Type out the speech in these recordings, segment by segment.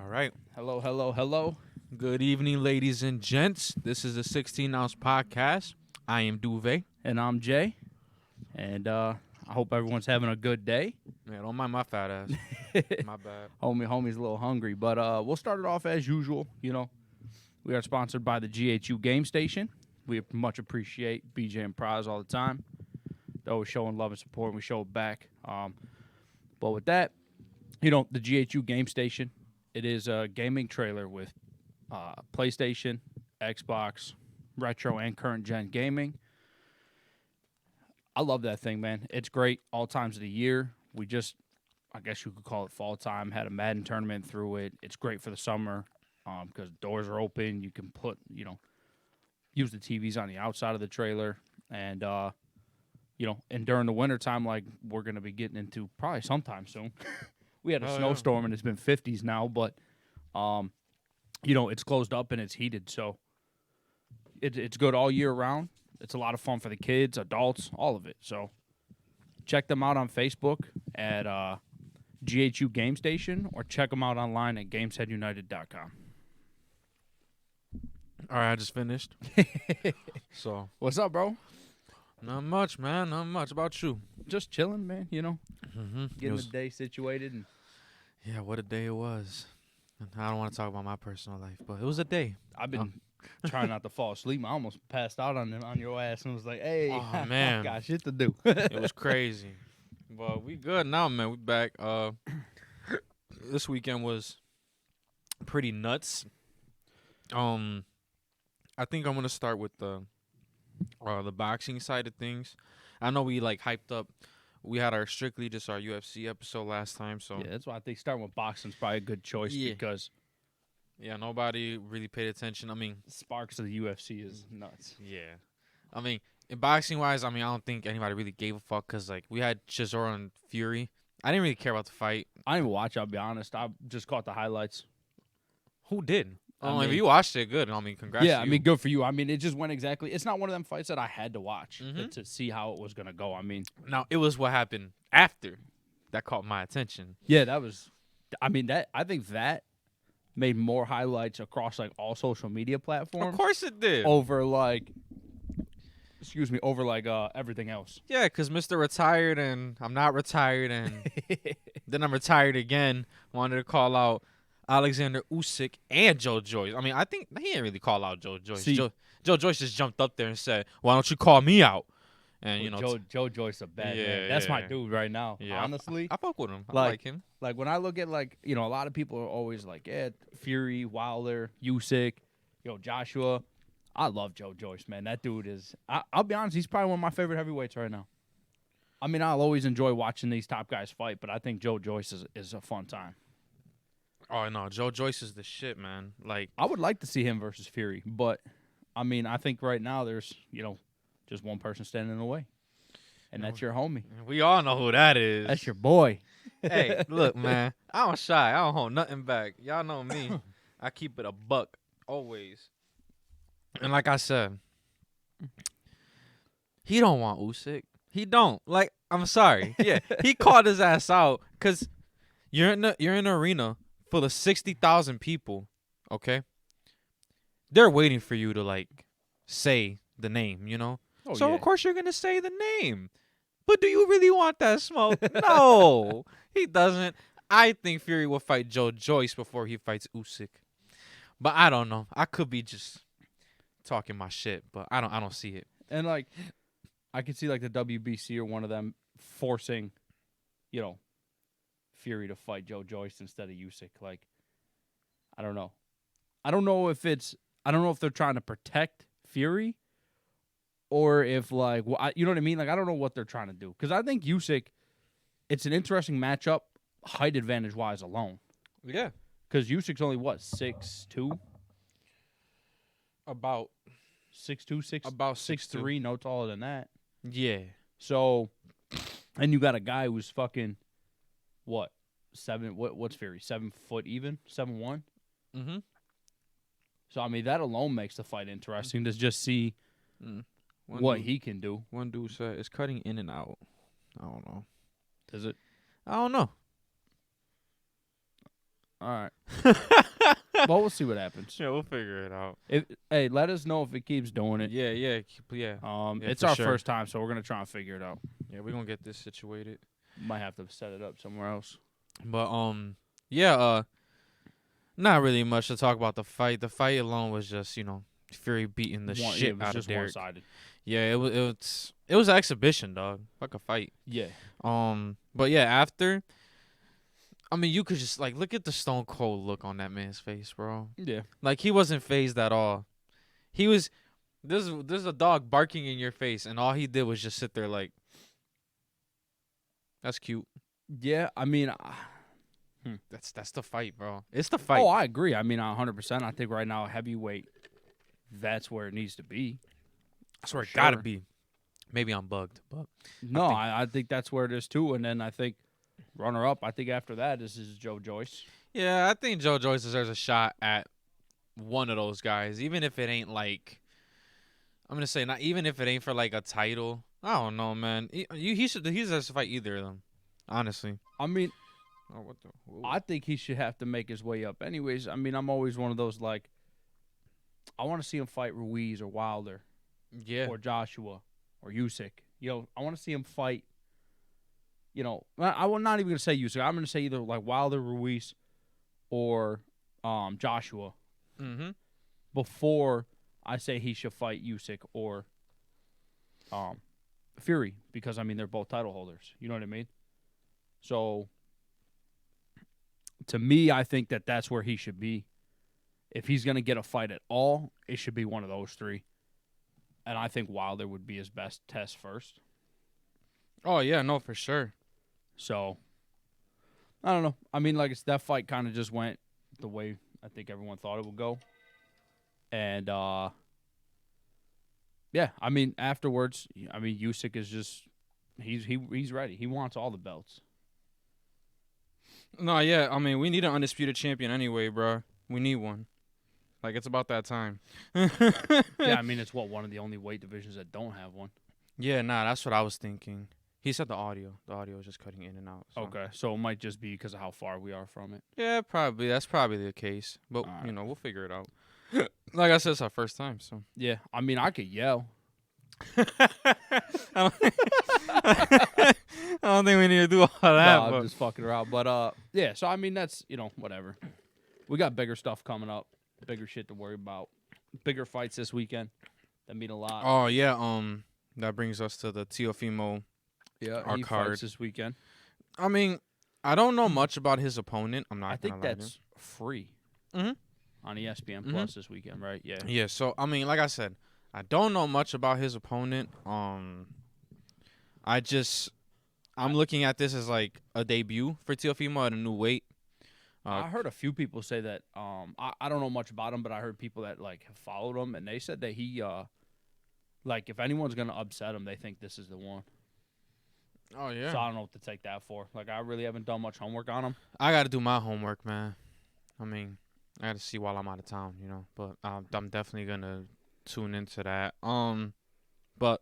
right. Hello, hello, hello. Good evening, ladies and gents. This is a 16-ounce podcast. I am Duvet. And I'm Jay. And I hope everyone's having a good day. Man, don't mind my fat ass. My bad. Homie's a little hungry. But we'll start it off as usual. You know, we are sponsored by the GHU Game Station. We much appreciate BJ and Prize all the time. They're always showing love and support, and we show it back. But with that, you know, the GHU Game Station, it is a gaming trailer with PlayStation, Xbox, retro, and current gen gaming. I love that thing, man. It's great all times of the year. We just, I guess you could call it fall time, had a Madden tournament through it. It's great for the summer because doors are open. You can put, use the TVs on the outside of the trailer. And, and during the wintertime, like we're going to be getting into probably sometime soon. We had a snowstorm and it's been 50s now, but, it's closed up and it's heated. So it's good all year round. It's a lot of fun for the kids, adults, all of it. So check them out on Facebook at GHU Game Station or check them out online at gamesheadunited.com. All right, I just finished. So, What's up, bro? not much, man. Not much. About you? Just chilling, man, Mm-hmm. the day situated. And Yeah, what a day it was. I don't want to talk about my personal life, but it was a day. I've been trying not to fall asleep. I almost passed out on your ass and was like, hey, Oh, man. got shit to do. It was crazy. But we good now, man. We back. This weekend was pretty nuts. I think I'm gonna start with the boxing side of things. I know we hyped up. We had our UFC episode last time, so Yeah, that's why I think starting with boxing is probably a good choice because nobody really paid attention. I mean, sparks of the UFC is nuts. yeah. I mean, in boxing wise, I don't think anybody really gave a fuck because we had Chisora and Fury. I didn't really care about the fight. I didn't even watch, I'll be honest. I just caught the highlights. Who did? If you watched it, good. Congrats. Yeah, to you. good for you. It just went exactly. It's not one of them fights that I had to watch Mhm. to see how it was going to go. Now it was what happened after that caught my attention. Yeah, that was. I think that made more highlights across all social media platforms. Of course it did. Over everything else. Yeah, because Mr. Retired and I'm not retired and then I'm retired again. Wanted to call out Alexander Usyk and Joe Joyce. I think he didn't really call out Joe Joyce. Joe Joyce just jumped up there and said, "Why don't you call me out?" And Joe Joyce a bad man. That's my dude right now. Yeah, honestly, I fuck with him. I like him. When I look at a lot of people are always like, yeah, Fury, Wilder, Usyk, Joshua. I love Joe Joyce, man. That dude is. I'll be honest, he's probably one of my favorite heavyweights right now. I'll always enjoy watching these top guys fight, but I think Joe Joyce is a fun time. Oh no, Joe Joyce is the shit, man. I would like to see him versus Fury, but I think right now there's just one person standing in the way, and that's your homie. We all know who that is. That's your boy. Hey, look, man. I don't shy. I don't hold nothing back. Y'all know me. I keep it a buck always. And like I said, he don't want Usyk. He don't. I'm sorry. Yeah, he called his ass out because you're in an arena full of 60,000 people. Okay, they're waiting for you to say the name. Oh, so yeah. of course you're gonna say the name. But do you really want that smoke? No, he doesn't. I think Fury will fight Joe Joyce before he fights Usyk. But I don't know. I could be just talking my shit, but I don't see it. And I could see the WBC or one of them forcing, Fury to fight Joe Joyce instead of Usyk. I don't know. I don't know if they're trying to protect Fury or if you know what I mean? I don't know what they're trying to do. Because I think Usyk, it's an interesting matchup, height advantage wise alone. Yeah. Because Usyk's only 6'2"? About 6'2", about 6'3", no taller than that. Yeah. So, and you got a guy who's fucking, what, 7, what's Fury, 7 foot even? 7'1"? Mm-hmm. So, that alone makes the fight interesting to just see what he can do. One dude said it's cutting in and out. I don't know. Is it? I don't know. All right. Well, we'll see what happens. Yeah, we'll figure it out. Hey, let us know if it keeps doing it. Yeah. Yeah. It's our first time, so we're gonna try and figure it out. Yeah, we're gonna get this situated. Might have to set it up somewhere else. But yeah. Not really much to talk about the fight. The fight alone was just Fury beating the shit out of Derek. One-sided. Yeah, it was an exhibition, dog. Like a fight. Yeah. But yeah, after. I mean, you could just look at the stone cold look on that man's face, bro. Yeah. Like he wasn't phased at all. He was. There's a dog barking in your face, and all he did was just sit there like. That's cute. Yeah, I mean. That's the fight, bro. It's the fight. Oh, I agree. I mean, 100%. I think right now heavyweight, that's where it needs to be. That's where it gotta be. Maybe I'm bugged, but no, I think that's where it is too. And then I think runner up. I think after that is Joe Joyce. Yeah, I think Joe Joyce deserves a shot at one of those guys, even if it ain't like. I'm gonna say not even if it ain't for like a title. I don't know, man. He deserves to fight either of them. Honestly, I mean. Oh, what the? Whoa. I think he should have to make his way up. Anyways, I mean, I'm always one of those like, I want to see him fight Ruiz or Wilder, or Joshua or Usyk. I want to see him fight. I'm not even gonna say Usyk. I'm gonna say either like Wilder, Ruiz, or Joshua. Mm-hmm. Before I say he should fight Usyk or Fury, because I mean they're both title holders. You know what I mean? So. To me, I think that's where he should be. If he's going to get a fight at all, it should be one of those three. And I think Wilder would be his best test first. Oh, yeah, no, for sure. So, I don't know. I mean, that fight kind of just went the way I think everyone thought it would go. And, yeah, I mean, afterwards, Usyk is just, he's ready. He wants all the belts. No, yeah. I mean, we need an undisputed champion anyway, bro. We need one. It's about that time. Yeah, I mean, it's one of the only weight divisions that don't have one. Yeah, nah, that's what I was thinking. He said the audio. The audio is just cutting in and out. So. Okay, so it might just be because of how far we are from it. Yeah, probably. That's probably the case. But, we'll figure it out. Like I said, it's our first time, so. Yeah, I mean, I could yell. I don't think we need to do all that. No, I'm just fucking around. But, yeah, so, I mean, that's, whatever. We got bigger stuff coming up. Bigger shit to worry about. Bigger fights this weekend that mean a lot. Oh, yeah. That brings us to the Teofimo. Yeah, our he card fights this weekend. I mean, I don't know much about his opponent. I think that's free on ESPN Plus this weekend, right? Yeah. Yeah, so, I mean, like I said, I don't know much about his opponent. I'm looking at this as like a debut for Teofimo at a new weight. I heard a few people say that. I don't know much about him, but I heard people that have followed him, and they said that he, if anyone's gonna upset him, they think this is the one. Oh yeah. So I don't know what to take that for. I really haven't done much homework on him. I got to do my homework, man. I mean, I got to see while I'm out of town, But I'm definitely gonna tune into that. But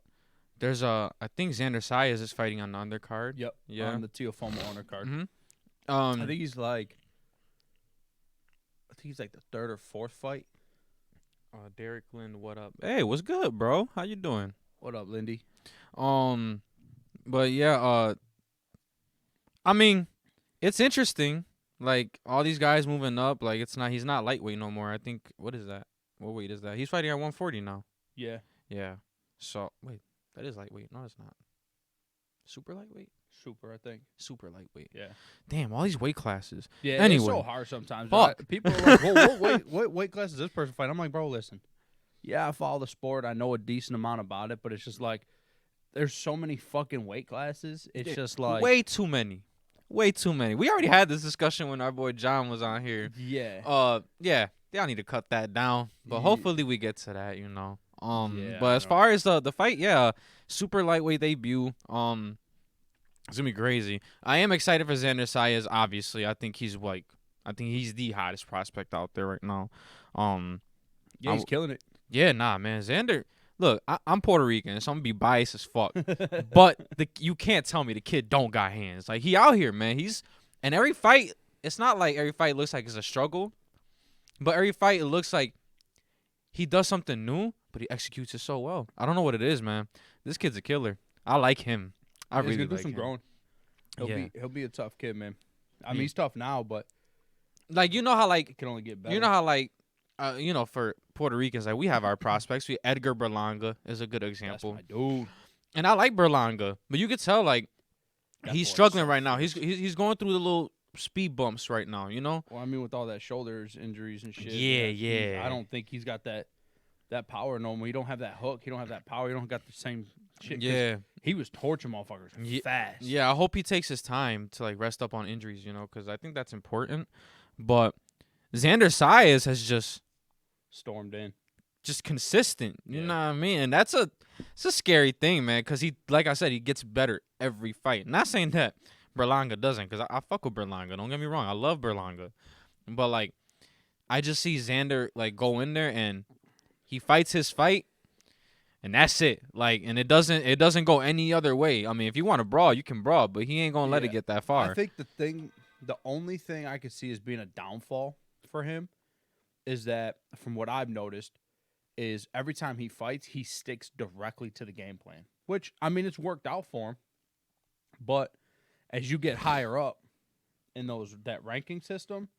there's I think Xander Zayas is fighting on the undercard. Yep. Yeah. On the Teofimo undercard. Mm-hmm. I think he's the third or fourth fight. Derek Lind, what up? Hey, what's good, bro? How you doing? What up, Lindy? But yeah, I mean, it's interesting. All these guys moving up. He's not lightweight no more. I think, what is that? What weight is that? He's fighting at 140 now. Yeah. Yeah. So, wait, that is lightweight. No, it's not. Super lightweight? Super, I think. Super lightweight. Yeah. Damn, all these weight classes. Yeah, anyway, it's so hard sometimes. Fuck. People are like, well, what weight class is this person fighting? I'm like, bro, listen. Yeah, I follow the sport. I know a decent amount about it, but it's just there's so many fucking weight classes. It's just way too many. Way too many. We already had this discussion when our boy John was on here. Yeah. Yeah. Y'all need to cut that down. But hopefully we get to that, Yeah, but as far as the fight, yeah, super lightweight debut. It's gonna be crazy. I am excited for Xander Zayas, obviously. I think he's the hottest prospect out there right now. Yeah, he's killing it. Yeah, nah, man. Xander, look, I'm Puerto Rican, so I'm gonna be biased as fuck. But you can't tell me the kid don't got hands. He out here, man. And every fight it's not like every fight looks like it's a struggle, but every fight it looks like he does something new, but he executes it so well. I don't know what it is, man. This kid's a killer. I like him. I really gonna do like some him. growing. He'll be a tough kid, man. I mean, he's tough now, but like you know how like it can only get better. You know how like for Puerto Ricans, like we have our prospects. Edgar Berlanga is a good example. That's my dude. And I like Berlanga, but you could tell like he's struggling right now. He's going through the little speed bumps right now, you know? Well, I mean, with all that shoulders injuries and shit. Yeah. I don't think he's got that power no more. He don't have that hook. He don't have that power. He don't got the same shit. Yeah. He was torching motherfuckers fast. Yeah, I hope he takes his time to like rest up on injuries, you know, because I think that's important. But Xander Zayas has just stormed in. Just consistent, you know what I mean? And it's a scary thing, man, because he, like I said, he gets better every fight. Not saying that Berlanga doesn't, because I fuck with Berlanga. Don't get me wrong, I love Berlanga, but like, I just see Xander like go in there and he fights his fight, and that's it. Like, and it doesn't go any other way. I mean, if you want to brawl, you can brawl, but he ain't gonna let it get that far. I think the only thing I could see as being a downfall for him is that, from what I've noticed, is every time he fights, he sticks directly to the game plan. Which, I mean, it's worked out for him. But as you get higher up in that ranking system,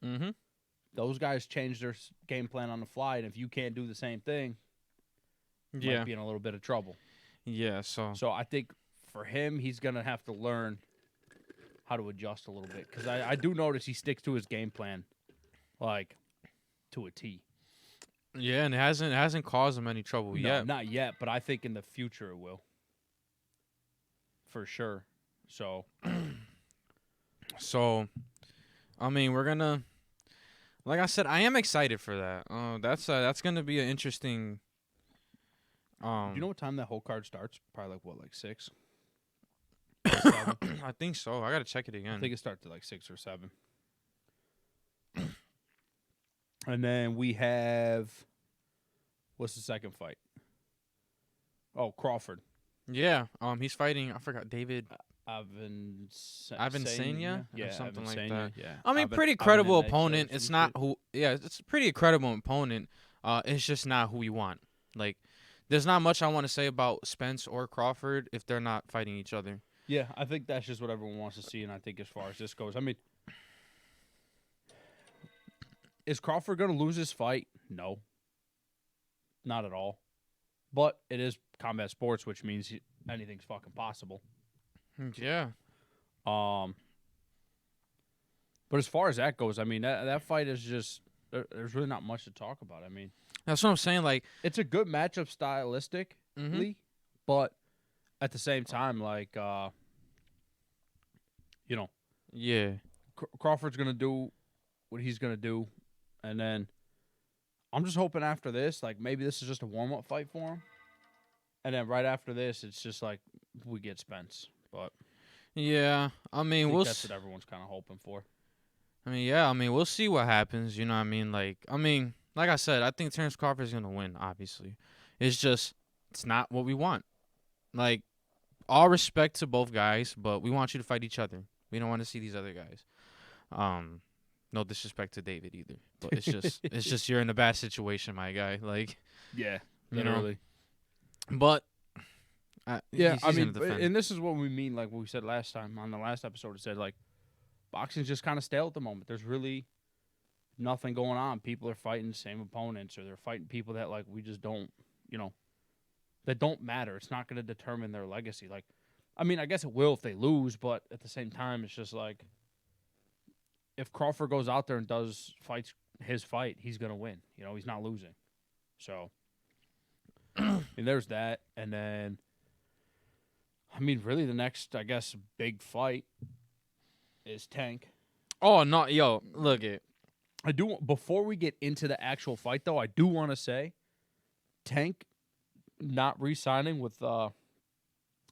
those guys change their game plan on the fly. And if you can't do the same thing, you might be in a little bit of trouble. Yeah, so I think for him, he's going to have to learn how to adjust a little bit. Because I do notice he sticks to his game plan, like, to a T. Yeah, and it hasn't caused him any trouble yet. Not yet, but I think in the future it will. For sure. So, I mean, we're gonna, like I said, I am excited for that. That's gonna be an interesting. Do you know what time that whole card starts? Probably like 6. I think so. I gotta check it again. I think it starts at like 6 or 7. And then we have, what's the second fight? Oh, Crawford. Yeah. He's fighting. I forgot David. Avensanya? Yeah, something like Avensanya, that. Yeah. I mean, pretty credible opponent. It's not who. Yeah, it's a pretty credible opponent. It's just not who we want. Like, there's not much I want to say about Spence or Crawford if they're not fighting each other. Yeah, I think that's just what everyone wants to see, and I think as far as this goes, I mean, is Crawford going to lose his fight? No. Not at all. But it is combat sports, which means anything's fucking possible. Yeah. But as far as that goes, I mean, that fight is just, there's really not much to talk about. I mean, that's what I'm saying. Like, it's a good matchup stylistically, but at the same time, like, yeah, Crawford's going to do what he's going to do. And then I'm just hoping after this, like, maybe this is just a warm-up fight for him. And then right after this, it's just like we get Spence. But yeah, I mean, that's what everyone's kind of hoping for. I mean, yeah, I mean, we'll see what happens. You know what I mean? Like I said, I think Terrence Crawford's going to win, obviously. It's not what we want. Like, all respect to both guys, but we want you to fight each other. We don't want to see these other guys. No disrespect to David either, but it's just you're in a bad situation, my guy. Like, yeah, literally. But yeah, I mean, and this is what we mean. Like we said last time on the last episode, it said like boxing's just kind of stale at the moment. There's really nothing going on. People are fighting the same opponents, or they're fighting people that like we just don't, that don't matter. It's not going to determine their legacy. Like, I mean, I guess it will if they lose, but at the same time, it's just like, if Crawford goes out there and fights his fight, he's going to win. He's not losing. So, and there's that. And then, I mean, really the next, I guess, big fight is Tank. Oh, no, yo, look it. Before we get into the actual fight, though, I do want to say Tank not re-signing with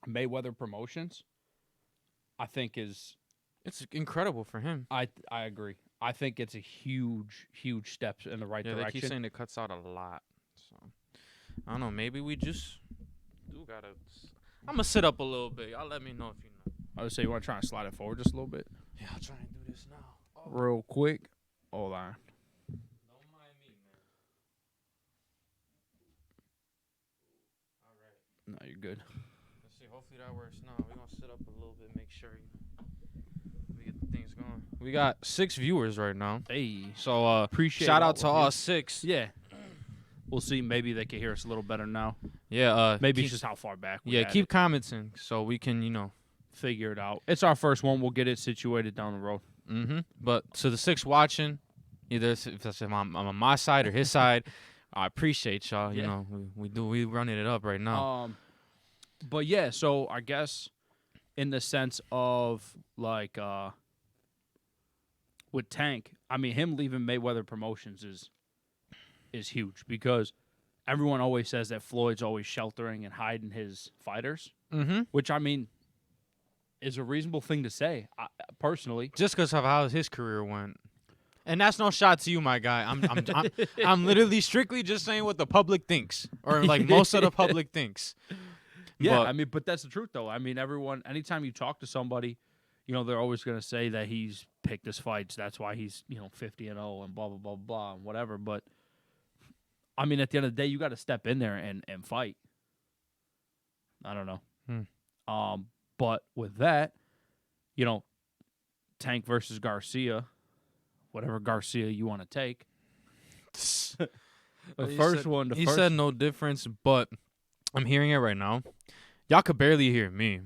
Mayweather Promotions, I think is... It's incredible for him. I agree. I think it's a huge, huge step in the right direction. They keep saying it cuts out a lot. So, I don't know. Maybe we just do got to... I'm going to sit up a little bit. Y'all let me know if you know. I would say you want to try and slide it forward just a little bit? Yeah, I'll try and do this now. Oh. real quick. Hold on. Don't mind me, man. All right. No, you're good. Let's see. Hopefully that works. No, we're gonna sit up a little bit, make sure we get the things going. We got 6 viewers right now. Hey, So appreciate shout all out to of all you. 6. Yeah. We'll see. Maybe they can hear us a little better now. Yeah. Maybe it's just how far back we had keep it. commenting so we can, Figure it out. It's our first one. We'll get it situated down the road. But to the 6 watching, either if that's on my side or his side, I appreciate y'all. Yeah. You know, we running it up right now. But yeah, so I guess in the sense of like with Tank, I mean him leaving Mayweather Promotions is huge because everyone always says that Floyd's always sheltering and hiding his fighters, which I mean is a reasonable thing to say, personally. Just because of how his career went. And that's no shot to you, my guy. I'm literally strictly just saying what the public thinks, or like most of the public thinks. Yeah, but that's the truth, though. I mean, anytime you talk to somebody, they're always going to say that he's picked his fights. That's why he's, 50-0 and blah, blah, blah, blah, and whatever. But, I mean, at the end of the day, you got to step in there and fight. I don't know. But with that, Tank versus Garcia, whatever Garcia you want to take. He said no difference, but I'm hearing it right now. Y'all could barely hear me.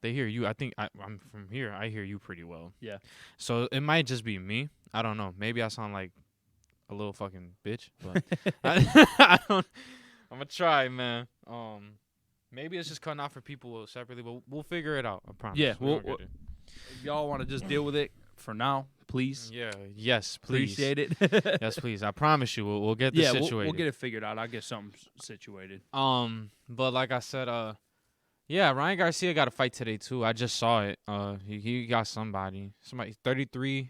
They hear you. I think I'm from here. I hear you pretty well. Yeah. So it might just be me. I don't know. Maybe I sound like a little fucking bitch. But I don't. I'm gonna try, man. Maybe it's just cutting out for people separately, but we'll figure it out. I promise. Yeah. If y'all want to just deal with it for now, please. Yeah. Yes, please. Appreciate it. Yes, please. I promise you, we'll get this situated. We'll get it figured out. I'll get something situated. But like I said, yeah, Ryan Garcia got a fight today too. I just saw it. He got somebody 33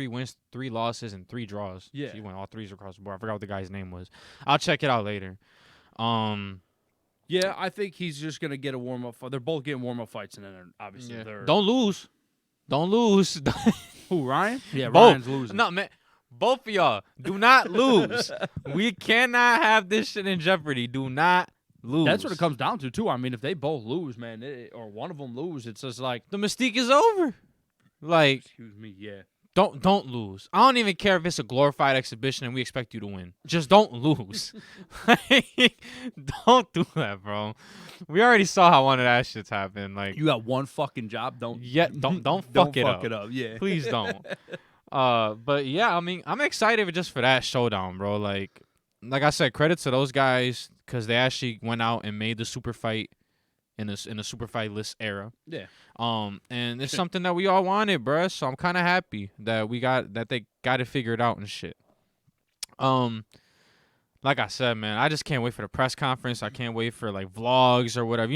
wins, 3 losses, and 3 draws. Yeah, so he went all 3s across the board. I forgot what the guy's name was. I'll check it out later. Yeah, I think he's just gonna get a warm up. They're both getting warm up fights, and then obviously they're Don't lose. Who, Ryan? Yeah, both. Ryan's losing. No, man. Both of y'all, do not lose. We cannot have this shit in jeopardy. Do not lose. That's what it comes down to, too. I mean, if they both lose, man, or one of them lose, it's just like the mystique is over. Like, excuse me, yeah. Don't lose. I don't even care if it's a glorified exhibition and we expect you to win. Just don't lose. Like, don't do that, bro. We already saw how one of that shits happened. Like, you got one fucking job. Don't fuck it up. Yeah, please don't. But yeah, I mean, I'm excited just for that showdown, bro. Like I said, credit to those guys because they actually went out and made the super fight in a super fight list era. Yeah. And it's something that we all wanted, bruh. So I'm kind of happy that they got it figured out and shit. Like I said, man, I just can't wait for the press conference. I can't wait for like vlogs or whatever.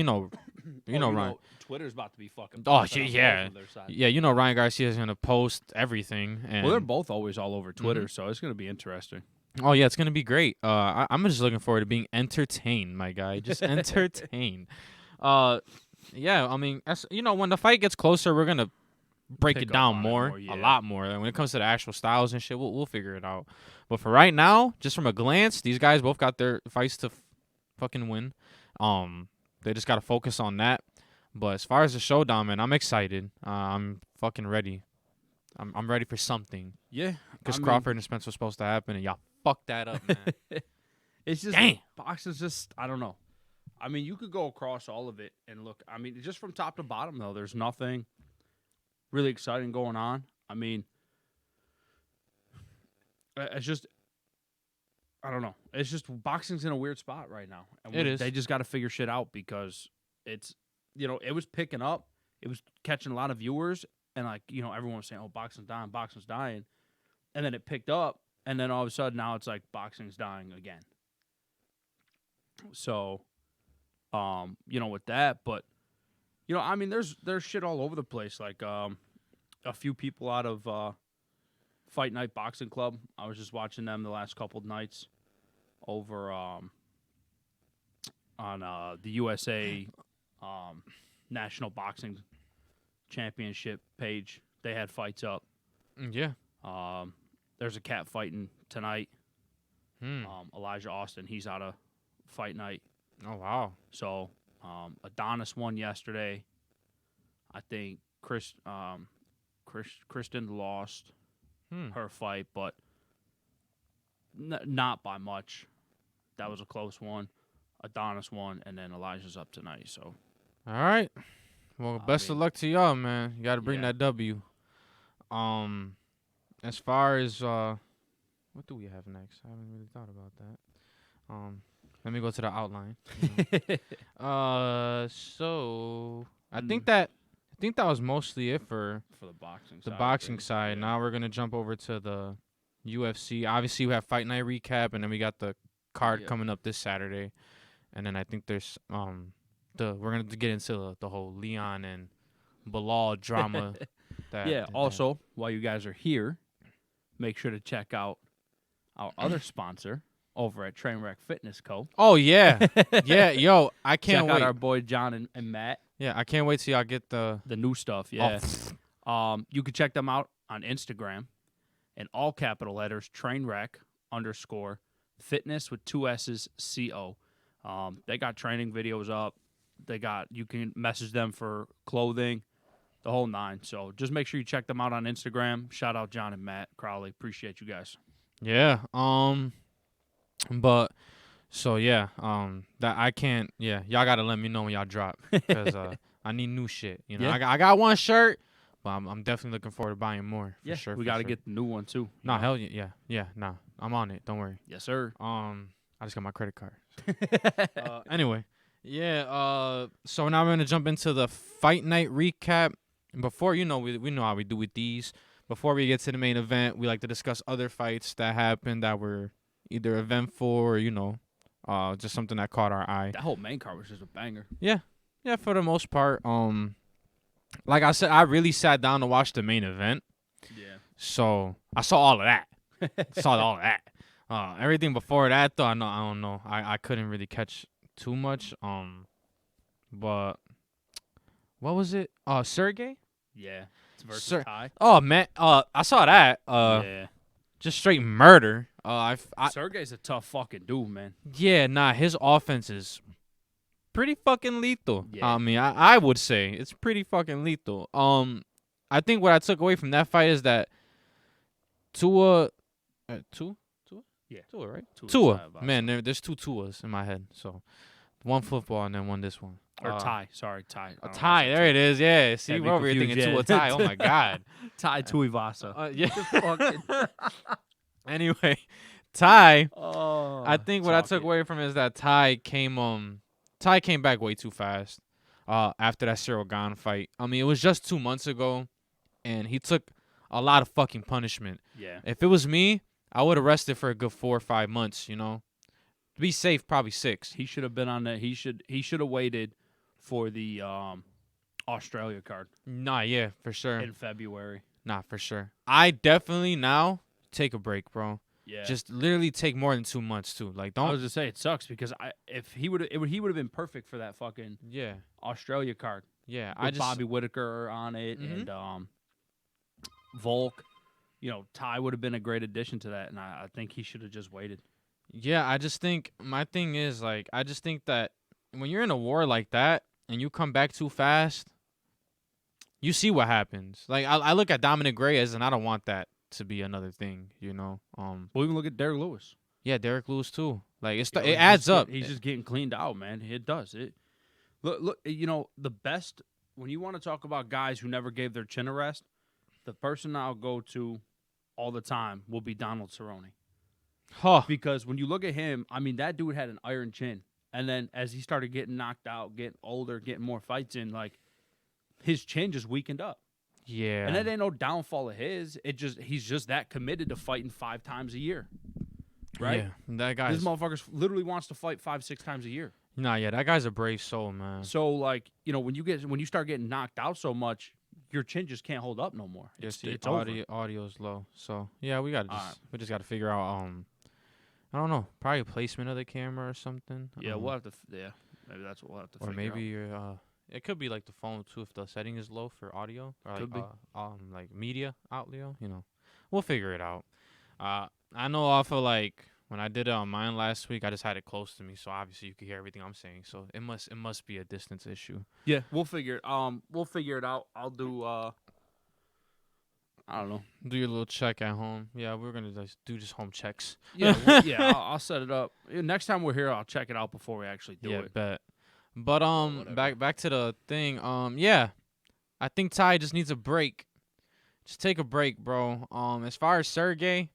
Ryan. Twitter's about to be fucking. Oh yeah. Yeah, Ryan Garcia is gonna post everything. And well, they're both always all over Twitter, so it's gonna be interesting. Oh yeah, it's gonna be great. I'm just looking forward to being entertained, my guy. Just entertained. Yeah, I mean, when the fight gets closer, we're gonna break it down more, a lot more. And when it comes to the actual styles and shit, we'll figure it out. But for right now, just from a glance, these guys both got their fights to fucking win. They just gotta focus on that. But as far as the showdown, man, I'm excited. I'm fucking ready. I'm ready for something. Yeah, because Crawford and Spence was supposed to happen, and y'all fucked that up, man. It's just Damn. Boxing's just I don't know. I mean, you could go across all of it and look. I mean, just from top to bottom, though, there's nothing really exciting going on. I mean, it's just, I don't know. It's just boxing's in a weird spot right now. And it is. They just got to figure shit out because it's, it was picking up. It was catching a lot of viewers. And, like, everyone was saying, oh, boxing's dying. And then it picked up. And then all of a sudden now it's like boxing's dying again. So, with that, but I mean, there's shit all over the place. Like, a few people out of Fight Night Boxing Club. I was just watching them the last couple of nights over on the USA National Boxing Championship page. They had fights up. Yeah. There's a cat fighting tonight. Hmm. Elijah Austin, he's out of fight night. Oh, wow. So Adonis won yesterday. I think Kristen lost her fight, but not by much. That was a close one. Adonis won, and then Elijah's up tonight. So, all right. Well, best of luck to y'all, man. You got to bring that W. As far as what do we have next? I haven't really thought about that. Let me go to the outline. So I think that was mostly it for the boxing the side. boxing side. Now we're gonna jump over to the UFC. Obviously, we have Fight Night recap, and then we got the card coming up this Saturday, and then I think there's we're gonna get into the whole Leon and Bilal drama. Also, while you guys are here, make sure to check out our other sponsor over at Trainwreck Fitness Co. Oh yeah, yeah, yo, I can't wait. Check out our boy John and Matt. Yeah, I can't wait till y'all get the new stuff. Yeah, you can check them out on Instagram in all capital letters, Trainwreck_fitness with 2 S's CO. They got training videos up. You can message them for clothing, the whole 9. So just make sure you check them out on Instagram. Shout out John and Matt Crowley. Appreciate you guys. Yeah. But so yeah. That I can't. Yeah. Y'all gotta let me know when y'all drop because I need new shit. You know. I got one shirt, but I'm definitely looking forward to buying more. For sure. We gotta get the new one too. Nah, hell yeah. Yeah. Nah, I'm on it. Don't worry. Yes, sir. I just got my credit card. Anyway. Yeah. So now we're gonna jump into the Fight Night recap. Before we know how we do with these. Before we get to the main event, we like to discuss other fights that happened that were either eventful or just something that caught our eye. That whole main card was just a banger. Yeah, for the most part. Like I said, I really sat down to watch the main event. Yeah. So I saw all of that. Everything before that, though, I don't know. I couldn't really catch too much. But what was it? Sergey? Yeah. It's versus Ty. Oh man. I saw that. Just straight murder. Sergey's a tough fucking dude, man. Yeah, nah, his offense is pretty fucking lethal. Yeah. I mean, I would say it's pretty fucking lethal. I think what I took away from that fight is that Tua? Yeah. Tua, right? Tua. Man, there's 2 Tuas in my head. So, one football and then one this one. Or Ty. Sorry, Ty. Ty. There it is. Yeah. See, we're over here thinking Tua Ty. Oh, my God. Ty Tuivasa. Yeah. Anyway, Ty. I think what I took away from it is that Ty came back way too fast after that Cyril Gane fight. I mean, it was just 2 months ago, and he took a lot of fucking punishment. Yeah. If it was me, I would have rested for a good 4 or 5 months, you know. To be safe, probably 6. He should have been on that. He should have waited for the Australia card. Nah, yeah, for sure. In February. Nah, for sure. I definitely now take a break, bro. Yeah. Just literally take more than 2 months too. Like, don't. I was just say it sucks because if he would have been perfect for that fucking Australia card. Yeah, with Bobby Whitaker on it and Volk. You know, Ty would have been a great addition to that, and I think he should have just waited. Yeah, I just think my thing is like I just think that when you're in a war like that and you come back too fast, you see what happens. Like I look at Dominic Reyes and I don't want that to be another thing, you know. Well, even look at Derek Lewis. Yeah, Derek Lewis too. Like it adds up. He's just getting cleaned out, man. It does. Look. You know, the best when you want to talk about guys who never gave their chin a rest, the person I'll go to all the time will be Donald Cerrone. Huh. Because when you look at him, I mean, that dude had an iron chin. And then as he started getting knocked out, getting older, getting more fights in, like, his chin just weakened up. Yeah. And that ain't no downfall of his. He's just that committed to fighting 5 times a year. Right? Yeah. That guy. This motherfucker literally wants to fight 5-6 times a year. Nah, yeah, that guy's a brave soul, man. So, like, you know, when you start getting knocked out so much, your chin just can't hold up no more. It's audio's low. So yeah, we just gotta figure out I don't know, probably placement of the camera or something. Yeah, we'll have to. Yeah, maybe that's what we'll have to. Or maybe It could be like the phone too if the setting is low for audio or Could be. like media audio. We'll figure it out. I know off of like when I did it on mine last week, I just had it close to me, so obviously you could hear everything I'm saying. So it must be a distance issue. Yeah, we'll figure it. We'll figure it out. I'll do. I don't know. Do your little check at home. Yeah, we're gonna just home checks. Yeah, I'll set it up. Next time we're here, I'll check it out before we actually do it. Bet. But back to the thing. Yeah, I think Ty just needs a break. Just take a break, bro. As far as Sergey,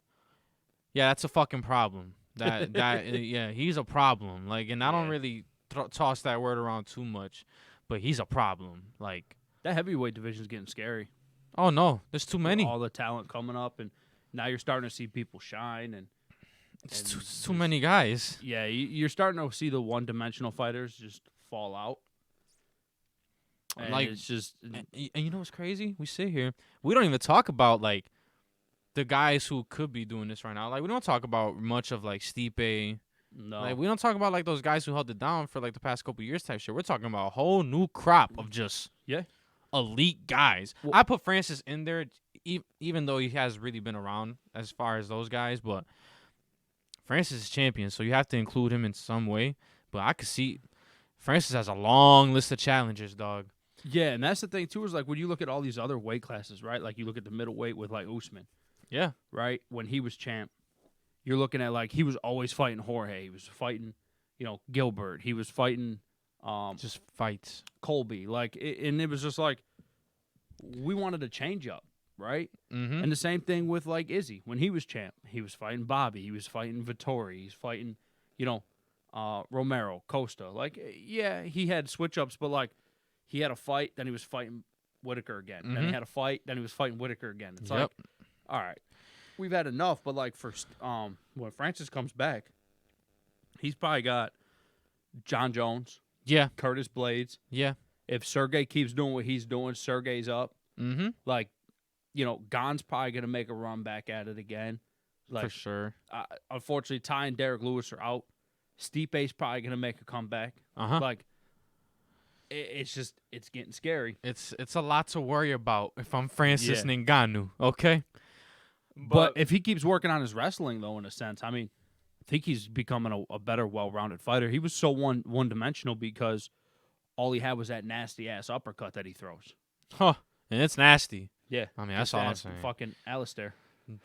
yeah, that's a fucking problem. Yeah, he's a problem. Like, and I don't really toss that word around too much, but he's a problem. Like, that heavyweight division's getting scary. Oh no, there's too many. All the talent coming up, and now you're starting to see people shine, and it's too many guys. Yeah, you're starting to see the one-dimensional fighters just fall out. And like it's just, and you know what's crazy? We sit here, we don't even talk about like the guys who could be doing this right now. Like we don't talk about much of like Stipe. No, like we don't talk about like those guys who held it down for like the past couple years type shit. We're talking about a whole new crop of just elite guys. Well, I put Francis in there, even though he has really been around as far as those guys. But Francis is champion, so you have to include him in some way. But I could see Francis has a long list of challengers, dog. Yeah, and that's the thing too. Is like when you look at all these other weight classes, right? Like you look at the middleweight with like Usman. Yeah. Right. When he was champ, you're looking at like he was always fighting Jorge. He was fighting, Gilbert. He was fighting. Just fights. Colby. And it was just like we wanted to change up, right? Mm-hmm. And the same thing with like Izzy when he was champ. He was fighting Bobby. He was fighting Vittori. He's fighting, Romero, Costa. Like, yeah, he had switch ups, but like he had a fight, then he was fighting Whitaker again. Mm-hmm. Then he had a fight, then he was fighting Whitaker again. It's like, all right, we've had enough. But like for when Francis comes back, he's probably got John Jones. Yeah. Curtis Blades. Yeah. If Sergey keeps doing what he's doing, Sergey's up. Mm-hmm. Like, Gon's probably going to make a run back at it again. Like, for sure. Unfortunately, Ty and Derek Lewis are out. Stipe's probably going to make a comeback. Uh-huh. Like, it's getting scary. It's a lot to worry about if I'm Francis Ngannou, okay? But if he keeps working on his wrestling, though, in a sense, I mean, I think he's becoming a better, well-rounded fighter. He was so one-dimensional because all he had was that nasty-ass uppercut that he throws. Huh. And it's nasty. Yeah. I mean, that's all I'm saying. Fucking Alistair.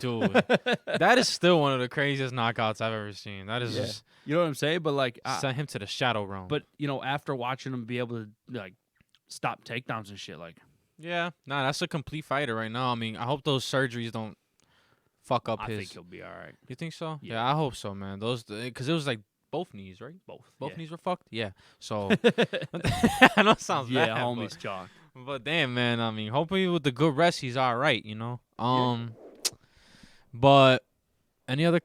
Dude. That is still one of the craziest knockouts I've ever seen. That is just... You know what I'm saying? But, like... sent him to the shadow realm. But, after watching him be able to, like, stop takedowns and shit, like... Yeah. Nah, that's a complete fighter right now. I mean, I hope those surgeries don't fuck up his... I think he'll be all right. You think so? Yeah, I hope so, man. Because it was like both knees, right? Both knees were fucked? Yeah. So, I know it sounds bad. Yeah, homie's chalk. But damn, man, I mean, hopefully with the good rest, he's all right, But any other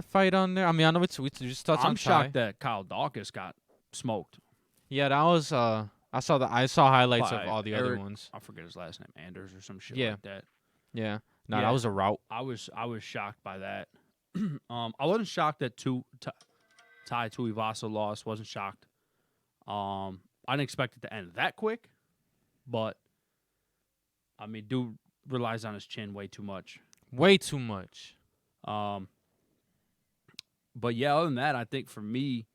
fight on there? I mean, I know we just touched on I'm shocked that Kyle Dawkins got smoked. Yeah, that was I saw highlights of all the other ones. I forget his last name, Anders or some shit like that. Yeah. No, that was a rout. I was shocked by that. I wasn't shocked that Tai Tuivasa lost. Wasn't shocked. I didn't expect it to end that quick, but I mean, dude relies on his chin way too much. Way too much. But yeah, other than that, I think for me,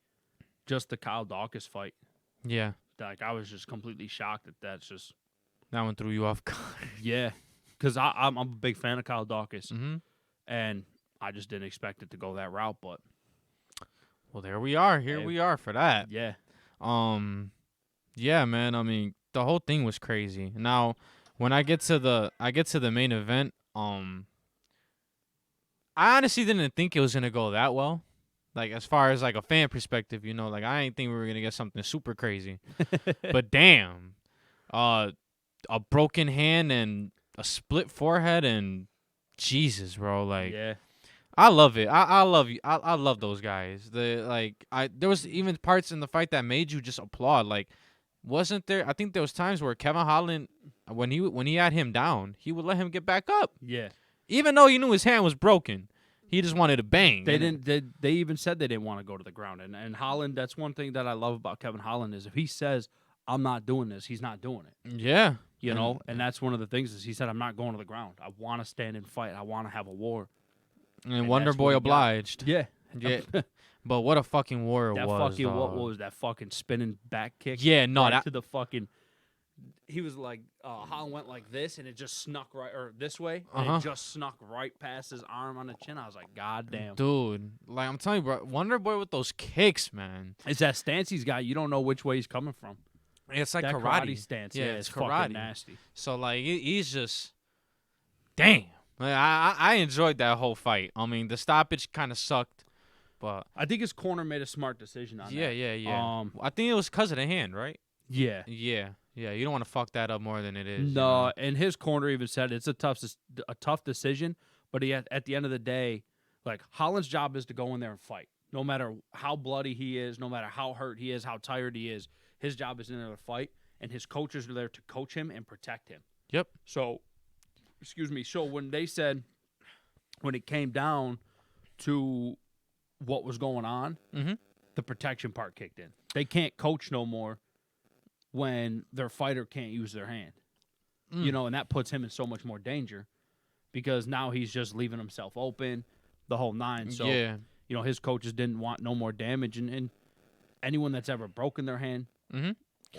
just the Kyle Dawkins fight. Yeah. Like I was just completely shocked that that one threw you off guard. Yeah. Because I'm a big fan of Kyle Dawkins, and I just didn't expect it to go that route. But well, there we are. We are for that. Yeah. Yeah, man. I mean, the whole thing was crazy. Now, when I get to the main event, I honestly didn't think it was gonna go that well. Like as far as like a fan perspective, like I didn't think we were gonna get something super crazy. But damn, a broken hand and a split forehead and Jesus, bro. Like, yeah. I love it. I love you. I love those guys. There was even parts in the fight that made you just applaud. Like, wasn't there? I think there was times where Kevin Holland, when he had him down, he would let him get back up. Yeah. Even though he knew his hand was broken, he just wanted to bang. They didn't. They even said they didn't want to go to the ground. And Holland, that's one thing that I love about Kevin Holland is if he says I'm not doing this. He's not doing it. Yeah. You know, and that's one of the things is he said, I'm not going to the ground. I want to stand and fight. I want to have a war. And Wonder Boy obliged. Yeah. Yeah. But what a fucking war it that was. Fucking, dog. what was that fucking spinning back kick? Yeah, no, right to the fucking. He was like, Holland went like this, and it just snuck right, or this way, and it just snuck right past his arm on the chin. I was like, God damn. Dude, like I'm telling you, bro, Wonder Boy with those kicks, man. It's that stance he's got. You don't know which way he's coming from. It's like that karate stance. Yeah, it's karate. Fucking nasty. So like he's just, damn. Like, I enjoyed that whole fight. I mean, the stoppage kind of sucked, but I think his corner made a smart decision on that. Yeah. I think it was because of the hand, right? Yeah. Yeah. You don't want to fuck that up more than it is. No, and his corner even said it's a tough decision, but at the end of the day, like Holland's job is to go in there and fight. No matter how bloody he is, no matter how hurt he is, how tired he is, his job is in there to fight, and his coaches are there to coach him and protect him. Yep. So, so when they said, when it came down to what was going on, the protection part kicked in. They can't coach no more when their fighter can't use their hand. You know, and that puts him in so much more danger because now he's just leaving himself open, the whole nine. So, you know, his coaches didn't want no more damage. And anyone that's ever broken their hand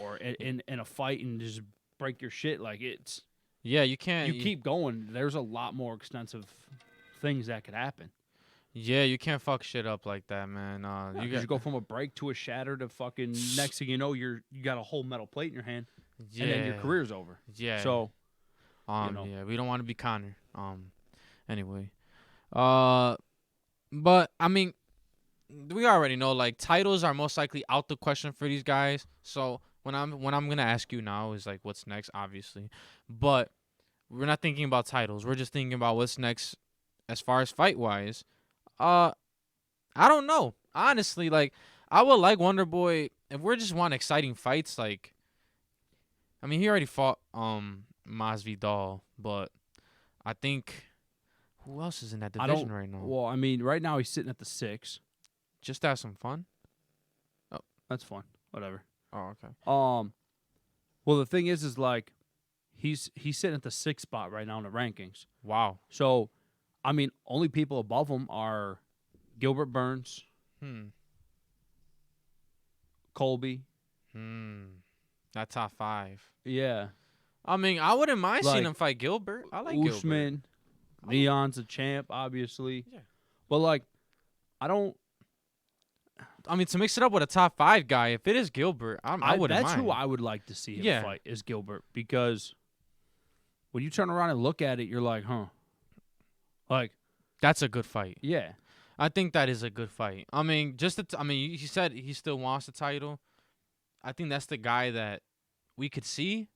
or in a fight and just break your shit, like it's... Yeah, you can't... You keep going. There's a lot more extensive things that could happen. Yeah, you can't fuck shit up like that, man. You go from a break to a shatter to fucking next thing you know, you got a whole metal plate in your hand, and then your career's over. Yeah. So, yeah, we don't want to be Connor. Anyway, but I mean, we already know like titles are most likely out the question for these guys. So when I'm gonna ask you now is like what's next, obviously, but we're not thinking about titles. We're just thinking about what's next as far as fight wise. I don't know. Honestly, like I would like Wonder Boy if we just want exciting fights. Like, I mean, he already fought Masvidal, but I think who else is in that division right now? Well, I mean, right now he's sitting at the 6. Just to have some fun. Oh, that's fun. Whatever. Oh, okay. Well, the thing is like he's sitting at the 6th spot right now in the rankings. Wow. So, I mean, only people above him are Gilbert Burns, Colby. That top 5. Yeah. I mean, I wouldn't mind seeing him fight Gilbert. I like Usman. Gilbert. Leon's a champ, obviously. Yeah. But, like, I mean, to mix it up with a top 5 guy, if it is Gilbert, I wouldn't mind. That's who I would like to see him fight, is Gilbert. Because when you turn around and look at it, you're like, huh. Like, that's a good fight. Yeah. I think that is a good fight. I mean, he said he still wants the title. I think that's the guy that we could see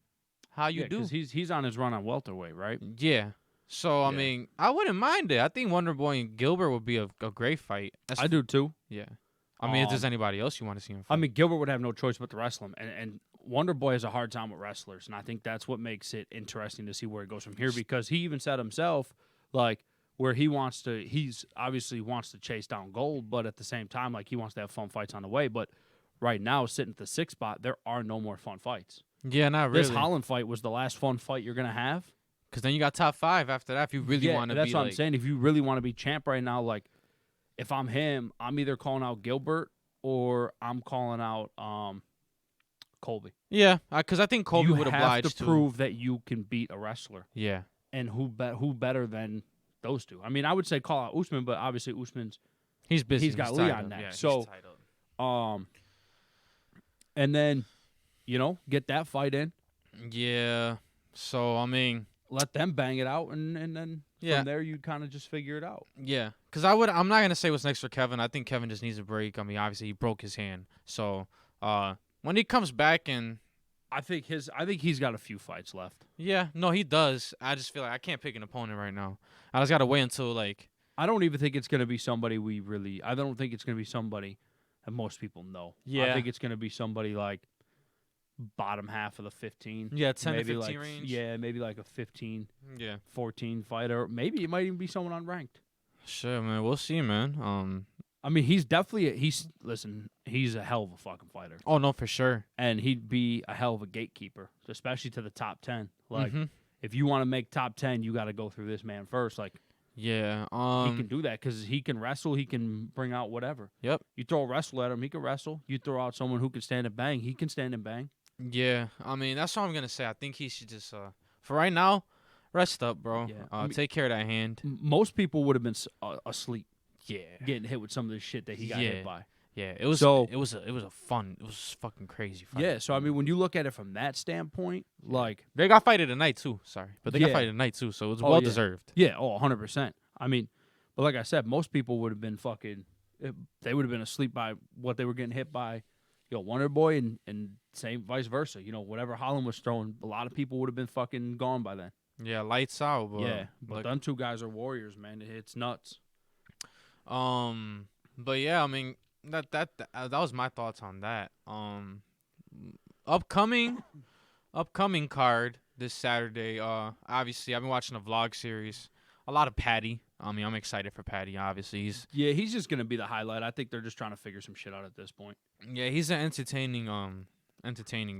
how you do. Because he's on his run on welterweight, right? Yeah. So, I mean, I wouldn't mind it. I think Wonder Boy and Gilbert would be a great fight. I do, too. Yeah. I mean, if there's anybody else you want to see him fight. I mean, Gilbert would have no choice but to wrestle him. And Wonder Boy has a hard time with wrestlers. And I think that's what makes it interesting to see where it goes from here. Because he even said himself, like, where he's obviously wants to chase down gold, but at the same time, like, he wants to have fun fights on the way. But right now, sitting at the 6th spot, there are no more fun fights. Yeah, not really. This Holland fight was the last fun fight you're going to have. Because then you got top 5 after that if you really want to be that's what I'm saying. If you really want to be champ right now, like, if I'm him, I'm either calling out Gilbert or I'm calling out Colby. Yeah, because I think Colby would oblige to prove that you can beat a wrestler. Yeah. And who better than those two? I mean, I would say call out Usman, but obviously Usman's he's busy. He's got Leon next. Yeah, so, and then, get that fight in. Yeah. So, I mean, let them bang it out, and then from there you kind of just figure it out. Yeah, because I'm not gonna say what's next for Kevin. I think Kevin just needs a break. I mean, obviously he broke his hand, so when he comes back, and I think he's got a few fights left. Yeah, no, he does. I just feel like I can't pick an opponent right now. I just gotta wait until like. I don't even think it's gonna be somebody I don't think it's gonna be somebody that most people know. Yeah, I think it's gonna be somebody like bottom half of the 15. Yeah, 10 maybe to 15 like, range. Yeah, maybe like a 15, 14 fighter. Maybe it might even be someone unranked. Sure, man. We'll see, man. I mean, he's definitely he's a hell of a fucking fighter, Oh no, for sure. and he'd be a hell of a gatekeeper, especially to the top 10. Like, Mhm. if you want to make top 10, you got to go through this man first. Like, Yeah. he can do that because he can wrestle. He can bring out whatever. Yep. You throw a wrestler at him, he can wrestle. You throw out someone who can stand and bang, he can stand and bang. Yeah. I mean, that's what I'm gonna say. I think he should just for right now, rest up, bro. Yeah, I mean, take care of that hand. Most people would have been asleep Yeah. getting hit with some of the shit that he got hit by. Yeah. It was So- it was a fun. It was fucking crazy. Fight. Yeah, so I mean, when you look at it from that standpoint, like, They got fighted tonight too. Sorry, but they got Yeah. fighted tonight too, so it was Oh, well yeah. deserved. yeah, 100%. I mean, but like I said, most people would have been they would have been asleep by what they were getting hit by, Wonder Boy, and same vice versa. Whatever Holland was throwing, a lot of people would have been fucking gone by then. Yeah, lights out. But Yeah, but like, them two guys are warriors, man. It's nuts. but yeah, I mean that was my thoughts on that. Upcoming card this Saturday. Obviously I've been watching a vlog series. A lot of Patty. I mean, I'm excited for Patty. Obviously, He's just gonna be the highlight. I think they're just trying to figure some shit out at this point. he's an entertaining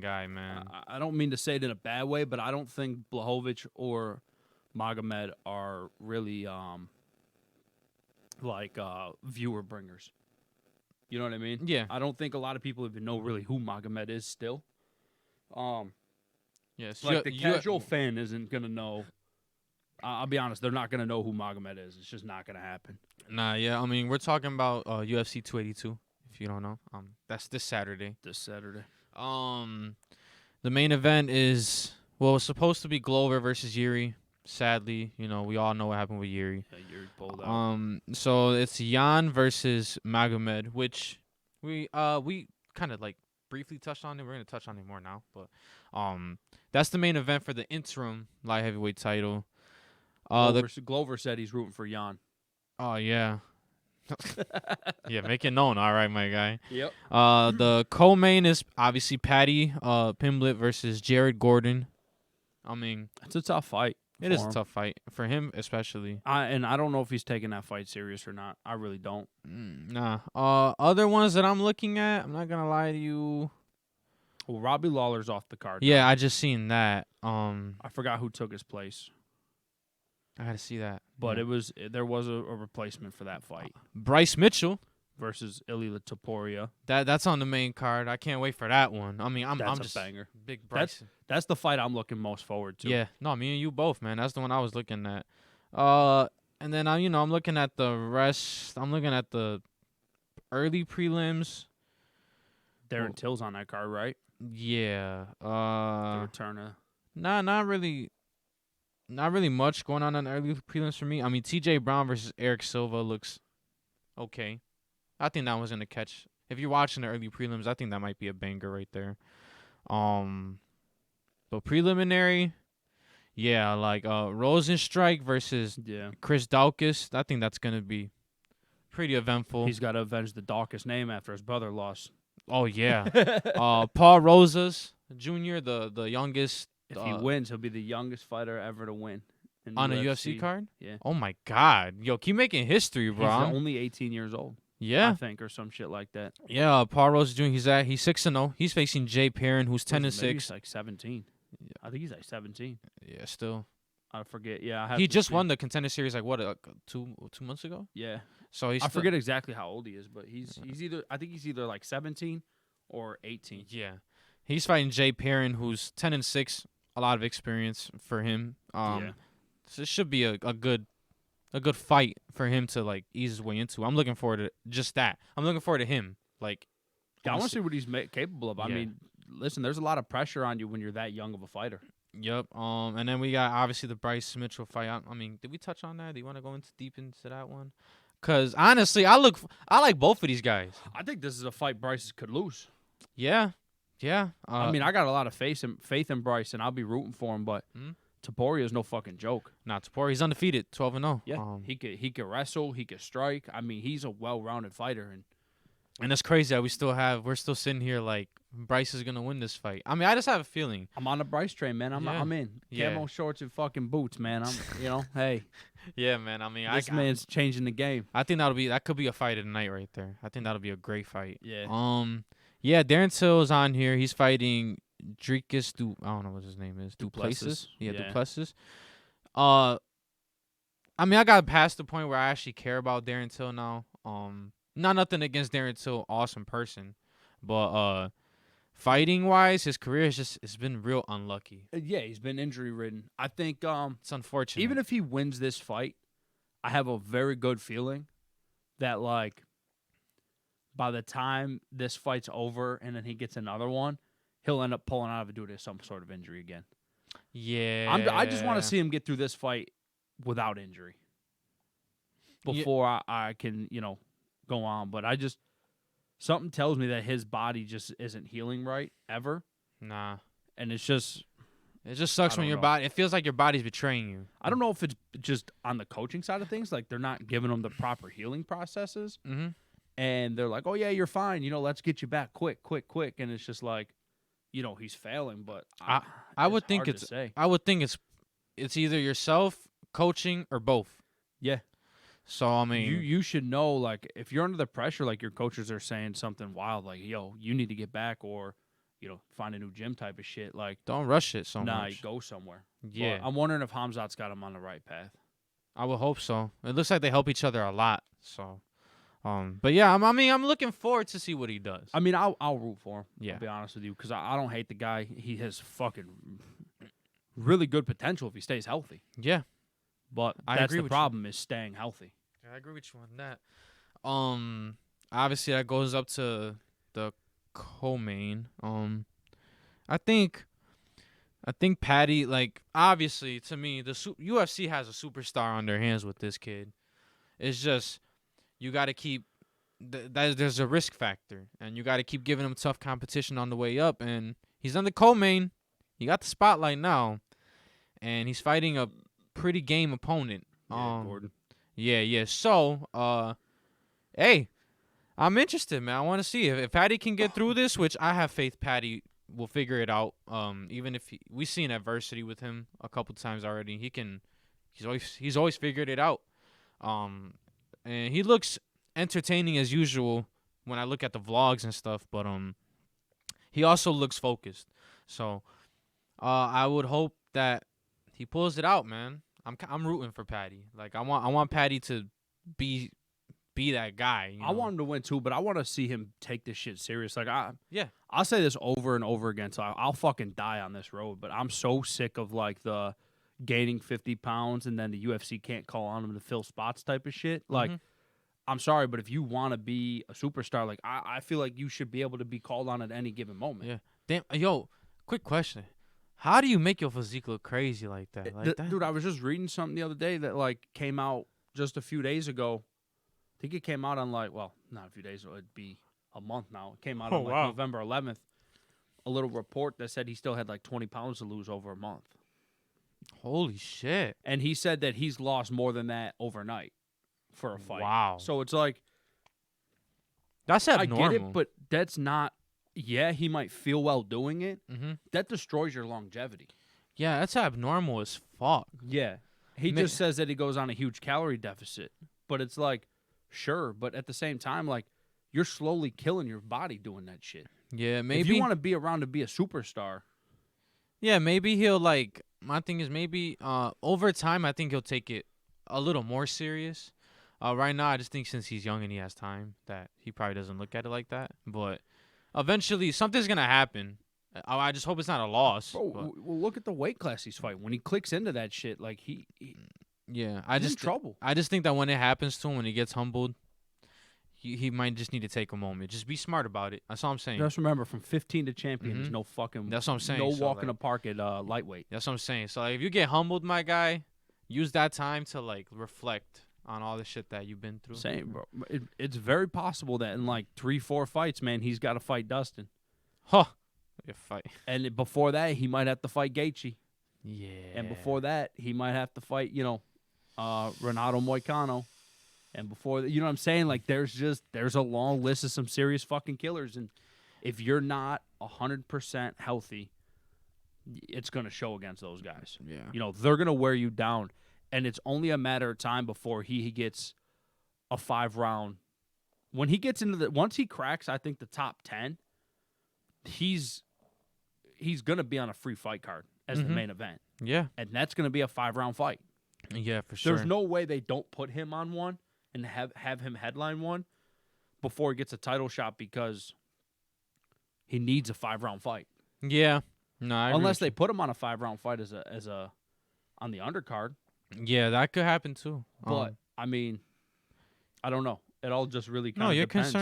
guy, man. I don't mean to say it in a bad way, but I don't think Blachowicz or Magomed are really viewer bringers. You know what I mean? Yeah. I don't think a lot of people even know really who Magomed is still. Yes, Like the casual fan isn't gonna know. I'll be honest, they're not gonna know who Magomed is. It's just not gonna happen. Nah, yeah. I mean, we're talking about UFC 282. If you don't know, that's this Saturday. This Saturday. The main event is it's supposed to be Glover versus Yuri. Sadly, we all know what happened with Yuri. Yeah, Yuri pulled out. So it's Jan versus Magomed, which we kind of like briefly touched on it. We're gonna touch on it more now, but that's the main event for the interim light heavyweight title. Glover said he's rooting for Jan. Oh yeah. Yeah, make it known. All right, my guy. Yep. The co-main is obviously Patty Pimblett versus Jared Gordon. I mean, It's a tough fight. it is a tough fight for him, especially. I don't know if he's taking that fight serious or not. I really don't. Nah. Other ones that I'm looking at, I'm not gonna lie to you. Well, Robbie Lawler's off the card. Yeah, now. I just seen that. I forgot who took his place, I gotta see that. but Yeah. there was a replacement for that fight Bryce Mitchell. versus Ilia Topuria. That's on the main card. I can't wait for that one. I mean, I'm That's a just banger. big Bryce. That's the fight I'm looking most forward to. Yeah, no, me and you both, man. That's the one I was looking at. And then I'm looking at the rest. I'm looking at the early prelims. Darren Till's on that card, right? Yeah. The return of Not really much going on the early prelims for me. I mean, T.J. Brown versus Eric Silva looks okay. I think that was gonna catch. If you're watching the early prelims, I think that might be a banger right there. But preliminary, yeah, like Rosenstrike versus Chris Daukaus. I think that's gonna be pretty eventful. He's got to avenge the Dawkins name after his brother lost. Oh yeah. Paul Rosas Jr., the youngest. If he wins, he'll be the youngest fighter ever to win on a UFC card. Yeah. Oh my God, yo, keep making history, bro. He's only 18 years old. Yeah, I think, or some shit like that. Yeah, Paul Rosas Jr. He's 6-0. He's facing Jay Perrin, who's 10-6. He's like 17. Yeah. I think he's like 17. Yeah, still. I forget. Yeah, he just won the Contender Series like what, 2 months ago? Yeah. So he's. I forget exactly how old he is, but he's either. I think he's either like 17 or 18. Yeah, he's fighting Jay Perrin, who's 10-6. A lot of experience for him. So this should be a good fight for him to like ease his way into. I'm looking forward to just that. I'm looking forward to him. Like, I want to see what he's capable of. I mean, listen, there's a lot of pressure on you when you're that young of a fighter. Yep. And then we got obviously the Bryce Mitchell fight. I mean, did we touch on that? Do you want to go deep into that one? Cause honestly, I like both of these guys. I think this is a fight Bryce could lose. Yeah. Yeah. I mean, I got a lot of faith in Bryce, and I'll be rooting for him. But Topuria is no fucking joke. Not Topuria. He's undefeated, 12-0. Yeah. He could wrestle. He could strike. I mean, he's a well-rounded fighter, and it's crazy that we're still sitting here like Bryce is gonna win this fight. I mean, I just have a feeling. I'm on the Bryce train, man. I'm in camo shorts and fucking boots, man. Hey. Yeah, man. I mean, This man's changing the game. I think that could be a fight of the night right there. I think that'll be a great fight. Yeah. Yeah, Darren Till's on here. He's fighting I don't know what his name is. Duplessis. Yeah, Duplessis. I mean, I got past the point where I actually care about Darren Till now. Not nothing against Darren Till, awesome person, but fighting wise, his career it's been real unlucky. Yeah, he's been injury ridden. I think it's unfortunate. Even if he wins this fight, I have a very good feeling that like by the time this fight's over and then he gets another one, he'll end up pulling out of it due to some sort of injury again. Yeah, I just want to see him get through this fight without injury before I can, go on. But something tells me that his body just isn't healing right ever. Nah. And it just sucks when your body, it feels like your body's betraying you. I don't know if it's just on the coaching side of things, like they're not giving him the proper healing processes. Mm-hmm. And they're like, oh yeah, you're fine. Let's get you back quick. And it's just like, he's failing, but I would think it's either yourself, coaching, or both. Yeah. So I mean, you should know, like, if you're under the pressure, like your coaches are saying something wild, like, yo, you need to get back, or find a new gym type of shit. Like, don't rush it so Nah, much. go somewhere. Yeah. But I'm wondering if Hamzat's got him on the right path. I would hope so. It looks like they help each other a lot. So, but yeah, I'm looking forward to see what he does. I mean, I'll root for him. Yeah. I'll be honest with you, because I don't hate the guy. He has fucking really good potential if he stays healthy. Yeah. But that's the problem is staying healthy. I agree with you on that. Obviously that goes up to the co-main. I think Patty, like, obviously to me the UFC has a superstar on their hands with this kid. It's just you got to keep there's a risk factor, and you got to keep giving him tough competition on the way up. And he's on the co-main. He got the spotlight now, and he's fighting a pretty game opponent. Gordon. Yeah. So, hey, I'm interested, man. I want to see if Patty can get through this, which I have faith Patty will figure it out. Even if we've seen adversity with him a couple times already, he's always figured it out. And he looks entertaining as usual when I look at the vlogs and stuff, but he also looks focused. So, I would hope that he pulls it out, man. I'm rooting for Patty. Like, I want Patty to be that guy. I want him to win too, but I want to see him take this shit serious. Like, I'll say this over and over again, so I'll fucking die on this road. But I'm so sick of like the gaining 50 pounds and then the UFC can't call on him to fill spots type of shit. Like, I'm sorry, but if you want to be a superstar, like I feel like you should be able to be called on at any given moment. Yeah. Damn. Yo, quick question. How do you make your physique look crazy like that? Dude, I was just reading something the other day that like came out just a few days ago. I think it came out on not a few days, it'd be a month now. It came out on November 11th. A little report that said he still had like 20 pounds to lose over a month. Holy shit. And he said that he's lost more than that overnight for a fight. Wow. So it's like, that's abnormal. I get it, but that's not. Yeah, he might feel well doing it. Mm-hmm. That destroys your longevity. Yeah, that's abnormal as fuck. Yeah. He just says that he goes on a huge calorie deficit. But it's like, sure. But at the same time, like, you're slowly killing your body doing that shit. Yeah, maybe. If you want to be around to be a superstar. Yeah, maybe he'll, like, my thing is maybe over time, I think he'll take it a little more serious. Right now, I just think since he's young and he has time that he probably doesn't look at it like that. But eventually, something's going to happen. I just hope it's not a loss. Bro, well, look at the weight class he's fighting. When he clicks into that shit, like, he's in trouble. I just think that when it happens to him, when he gets humbled, he might just need to take a moment. Just be smart about it. That's all I'm saying. Just remember, from 15 to champion, there's no fucking. That's what I'm saying. No walk in the park at lightweight. That's what I'm saying. So, like, if you get humbled, my guy, use that time to, like, reflect on all the shit that you've been through. Same, bro. It's very possible that in like 3-4 fights, man, he's got to fight Dustin. Huh. Fight. And before that, he might have to fight Gaethje. Yeah. And before that, he might have to fight, Renato Moicano. And before that, you know what I'm saying? Like, there's a long list of some serious fucking killers. And if you're not 100% healthy, it's going to show against those guys. Yeah. They're going to wear you down. and it's only a matter of time before he gets a 5-round. When he gets into once he cracks, I think the top 10, he's gonna be on a free fight card as the main event. Yeah, and that's gonna be a 5-round fight. Yeah, for sure. There's no way they don't put him on one and have him headline one before he gets a title shot because he needs a 5-round fight. Yeah. No, unless they put him on a 5-round fight as a on the undercard. Yeah, that could happen too. But I mean, I don't know. It all just really kind of your depends.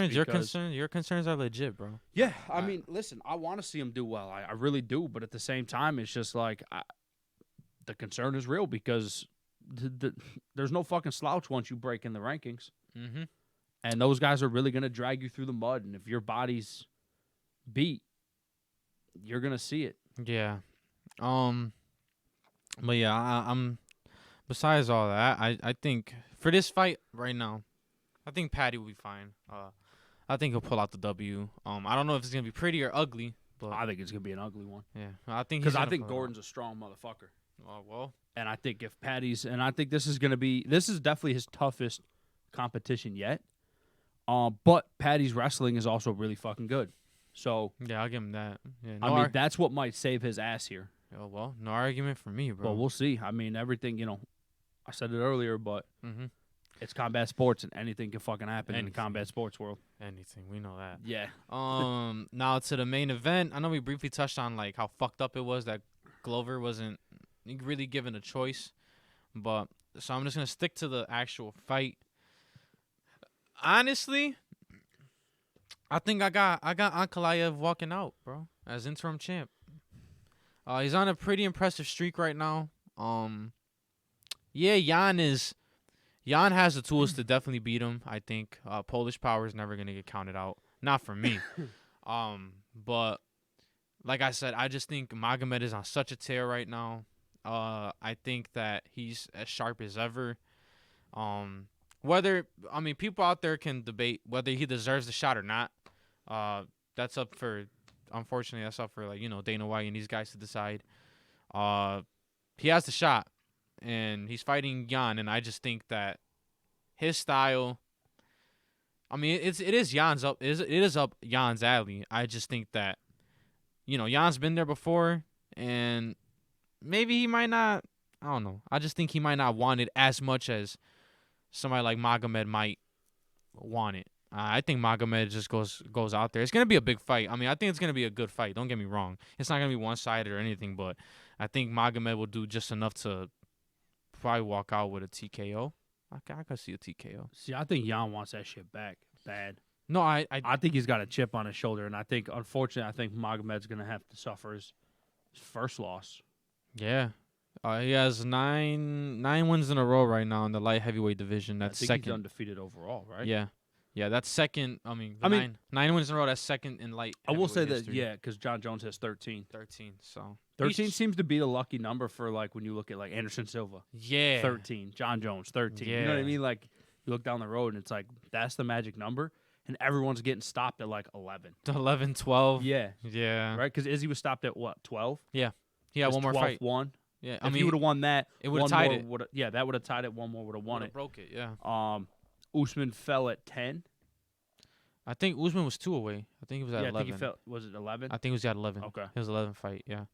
Your concerns are legit, bro. Yeah, I mean, listen, I want to see him do well. I really do, but at the same time, it's just like the concern is real because there's no fucking slouch once you break in the rankings. Mm-hmm. And those guys are really going to drag you through the mud. And if your body's beat, you're going to see it. Yeah. But yeah, I'm. Besides all that, I think for this fight right now, I think Patty will be fine. I think he'll pull out the W. I don't know if it's gonna be pretty or ugly, but I think it's gonna be an ugly one. Yeah, I think because I think Gordon's a strong motherfucker. Oh well. And I think if Patty's, and I think this is definitely his toughest competition yet. But Patty's wrestling is also really fucking good. So yeah, I'll give him that. Yeah, I mean that's what might save his ass here. Oh well, no argument for me, bro. But we'll see. I mean everything, I said it earlier, but it's combat sports and anything can fucking happen in the combat sports world. Anything, we know that. Yeah. Now to the main event. I know we briefly touched on like how fucked up it was that Glover wasn't really given a choice, but so I'm just gonna stick to the actual fight. Honestly, I think I got Ankalaev walking out, bro, as interim champ. He's on a pretty impressive streak right now. Yeah, Jan has the tools to definitely beat him. I think Polish Power is never gonna get counted out. Not for me. But like I said, I just think Magomed is on such a tear right now. I think that he's as sharp as ever. People out there can debate whether he deserves the shot or not. That's up for Dana White and these guys to decide. He has the shot. And he's fighting Jan, and I just think that his style. I mean, it is Jan's up. It is up Jan's alley. I just think that, Jan's been there before, and maybe he might not. I don't know. I just think he might not want it as much as somebody like Magomed might want it. I think Magomed just goes out there. It's gonna be a big fight. I mean, I think it's gonna be a good fight. Don't get me wrong. It's not gonna be one-sided or anything, but I think Magomed will do just enough to probably walk out with a TKO. I could see a TKO. See, I think Jan wants that shit back bad. No, I think he's got a chip on his shoulder, and I think, unfortunately, Magomed's going to have to suffer his first loss. Yeah. He has nine wins in a row right now in the light heavyweight division. That's second. He's undefeated overall, right? Yeah. Yeah, that's second. I mean, nine wins in a row, that's second in light I will say history. that, yeah, because John Jones has 13. 13, so. 13 seems to be the lucky number for, when you look at, Anderson Silva. Yeah. 13. John Jones, 13. Yeah. You know what I mean? You look down the road, and it's that's the magic number, and everyone's getting stopped at, 11. 11, 12. Yeah. Yeah. Right? Because Izzy was stopped at, what, 12? Yeah. He had one more fight. 12-1. Yeah. If he would have won that, it would have tied it. Yeah, that would have tied it. One more would have won it. Broke it, yeah. Usman fell at 10. I think Usman was 2 away. I think he was at 11. I think he fell. Was it 11? I think he was at 11. Okay. His 11th fight, yeah.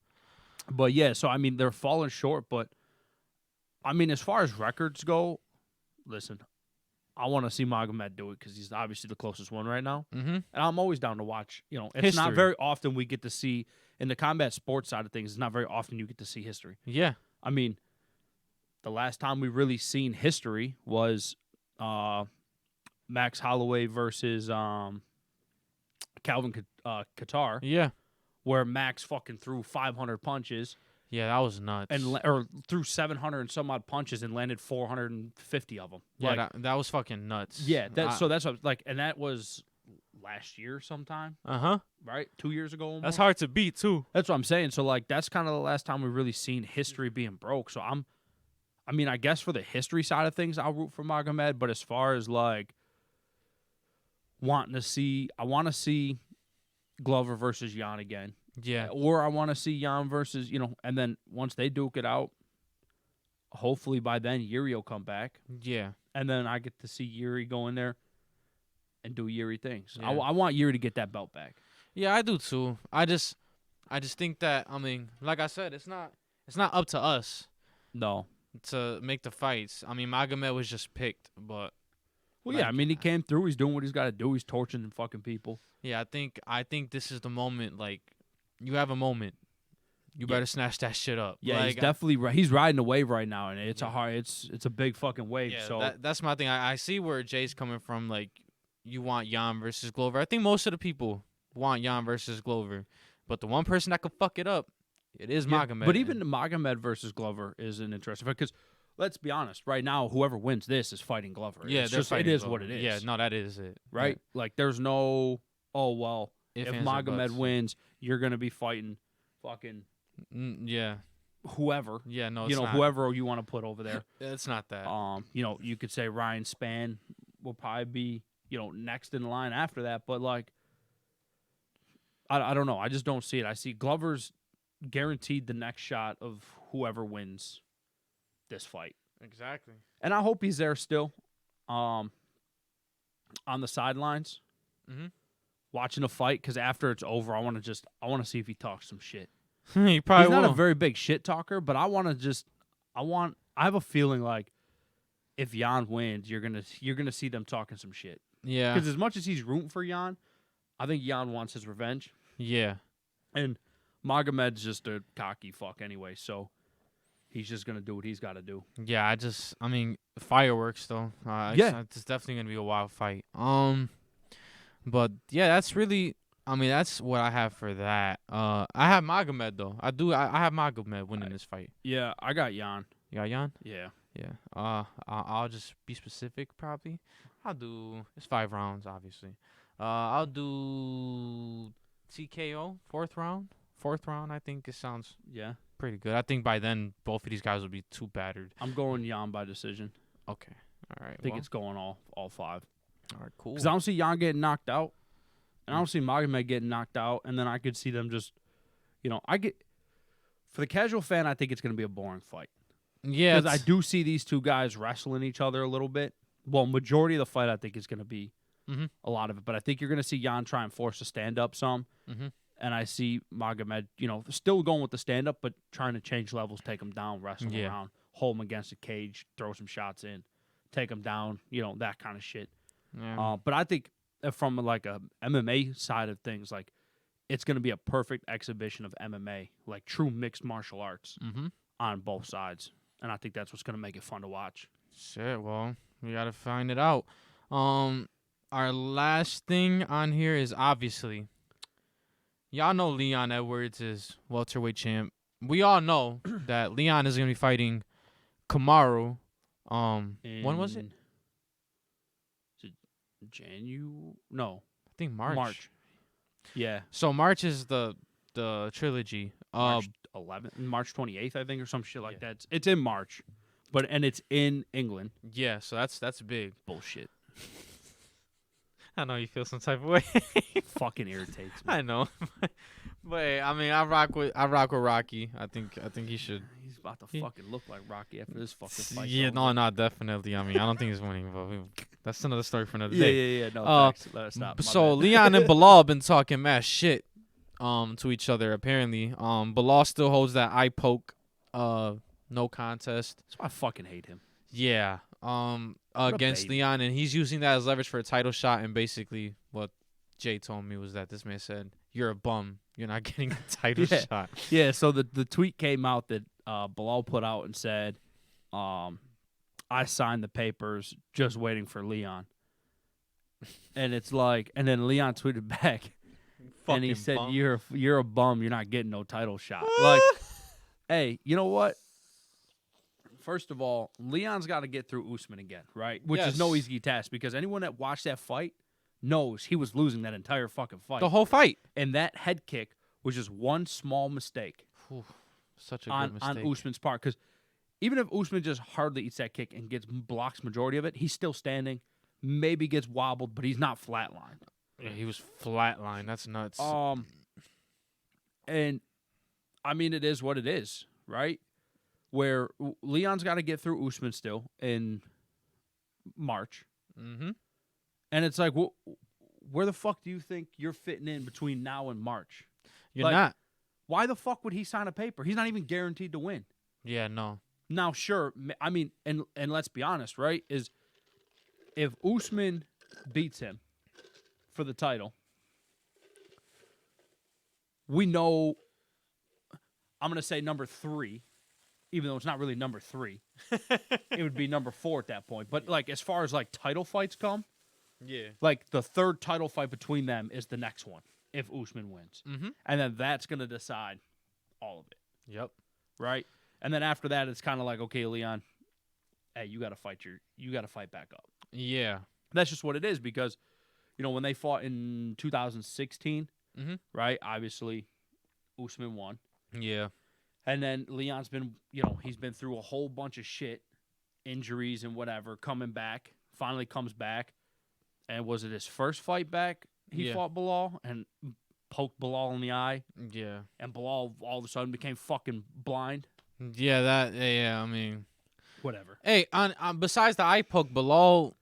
But, yeah, so, they're falling short. But, as far as records go, listen, I want to see Magomed do it because he's obviously the closest one right now. Mm-hmm. And I'm always down to watch. It's history. not very often we get to see, in the combat sports side of things, it's not very often you get to see history. Yeah. The last time we really seen history was Max Holloway versus Calvin Kattar. Yeah. Where Max fucking threw 500 punches. Yeah, that was nuts. Or threw 700 and some odd punches and landed 450 of them. Yeah, that was fucking nuts. Yeah, so that's what, and that was last year sometime. Uh-huh. Right? 2 years ago almost. That's hard to beat, too. That's what I'm saying. So, that's kind of the last time we've really seen history being broke. So, I guess for the history side of things, I'll root for Magomed. But as far as, I want to see Glover versus Jan again. Yeah. Or I want to see Jan versus, and then once they duke it out, hopefully by then Yuri will come back, Yeah. and then I get to see Yuri go in there and do Yuri things. Yeah. I want Yuri to get that belt back. Yeah, I do too. I just think that, I mean, like I said, it's not up to us No. to make the fights. I mean, Magomed was just picked, but Well, like, yeah, I mean, he came through. He's doing what he's got to do. He's torching fucking people. yeah, I think this is the moment. Like, you have a moment, you better snatch that shit up. Yeah, like, he's definitely he's riding a wave right now, and it's Yeah. it's a big fucking wave. Yeah, So that's my thing. I see where Jay's coming from. Like, you want Jan versus Glover. I think most of the people want Jan versus Glover, but the one person that could fuck it up, it is Magomed. But even the Magomed versus Glover is an interesting fight because let's be honest, right now whoever wins this is fighting Glover. Yeah, it's they're just, fighting it is Glover. what it is. Yeah, no, that is it. Right? Like there's no if ands, or Magomed buts. wins, you're gonna be fighting fucking Yeah. whoever. Yeah, no, You it's know, not. whoever you want to put over there. It's not that. You know, you could say Ryan Spann will probably be, you know, next in line after that, but like I don't know. I just don't see it. I see Glover's guaranteed the next shot of whoever wins this fight. Exactly. And I hope he's there still. On the sidelines. Mm-hmm. Watching the fight, because after it's over, I want to see if he talks some shit. He probably He's not will. a very big shit talker, but I have a feeling like if Jan wins, you're gonna see them talking some shit. Yeah. Because as much as he's rooting for Jan, I think Jan wants his revenge. Yeah. And Magomed's just a cocky fuck anyway, so he's just gonna do what he's got to do. Yeah. I mean, fireworks though. Yeah. It's definitely gonna be a wild fight. But yeah, that's really. I mean, that's what I have for that. I have Magomed though. I have Magomed winning this fight. Yeah, I got Jan. You got Jan? Yeah. Yeah. I'll just be specific. Probably. It's 5 rounds, obviously. I'll do TKO, 4th round. 4th round, I think it sounds pretty good. I think by then both of these guys will be too battered. I'm going Jan by decision. Okay. All right. I think it's going all 5. All right. Cool. Because I don't see Jan getting knocked out, and I don't see Magomed getting knocked out, and then I could see them just, you know, for the casual fan, I think it's going to be a boring fight. Yeah. Because I do see these two guys wrestling each other a little bit. Well, majority of the fight, I think, is going to be a lot of it. But I think you're going to see Jan try and force a stand-up some. Mm-hmm. And I see Magomed, you know, still going with the stand-up, but trying to change levels, take him down, wrestle him around, hold him against a cage, throw some shots in, take him down, you know, that kind of shit. Yeah. But I think from like a MMA side of things, like it's going to be a perfect exhibition of MMA, like true mixed martial arts on both sides. And I think that's what's going to make it fun to watch. Shit, well, we got to find it out. Our last thing on here is obviously, y'all know Leon Edwards is welterweight champ. We all know that Leon is going to be fighting Kamaru. When was it? Is it January? No. I think March. Yeah. So March is the trilogy. March 11th, March 28th, I think, or some shit like that. It's in March, and it's in England. Yeah, so that's big. Bullshit. I know you feel some type of way. Fucking irritates me. I know, but I mean, I rock with Rocky. I think he should. He's about to fucking look like Rocky after this fucking fight. Yeah, no, definitely. I mean, I don't think he's winning, but that's another story for another day. Yeah. No, thanks. Let us stop. So Leon and Bilal been talking mad shit to each other. Apparently, Bilal still holds that eye poke, no contest. That's why I fucking hate him. Yeah. Against Leon, and he's using that as leverage for a title shot. And basically, what Jay told me was that this man said, "You're a bum. You're not getting a title shot." Yeah. So the tweet came out that Bilal put out and said, "I signed the papers, just waiting for Leon." And it's like, and then Leon tweeted back, and he said, bum. "You're a bum. You're not getting no title shot." Like, hey, you know what? First of all, Leon's got to get through Usman again, right? Which is no easy task because anyone that watched that fight knows he was losing that entire fucking fight. The whole fight. And that head kick was just one small mistake. Such a good mistake. On Usman's part. Because even if Usman just hardly eats that kick and blocks majority of it, he's still standing, maybe gets wobbled, but he's not flatlined. Yeah, he was flatlined. That's nuts. And, I mean, it is what it is, right? where Leon's got to get through Usman still in March. Mm-hmm. And it's like, where the fuck do you think you're fitting in between now and March? You're not. Why the fuck would he sign a paper? He's not even guaranteed to win. Yeah, no. Now, sure, I mean, and let's be honest, right? Is if Usman beats him for the title, we know, I'm going to say number 3, even though it's not really number 3. It would be number 4 at that point. But, like, as far as, like, title fights come, yeah, like, the third title fight between them is the next one if Usman wins. Mm-hmm. And then that's going to decide all of it. Yep. Right? And then after that, it's kind of like, okay, Leon, hey, you got to fight back up. Yeah. That's just what it is because, you know, when they fought in 2016, Mm-hmm. right, obviously Usman won. Yeah. And then Leon's been, you know, he's been through a whole bunch of shit, injuries and whatever, coming back, finally comes back. And was it his first fight back? He fought Bilal and poked Bilal in the eye. Yeah. And Bilal all of a sudden became fucking blind. Yeah, I mean. Whatever. Hey, on besides the eye poke, Bilal,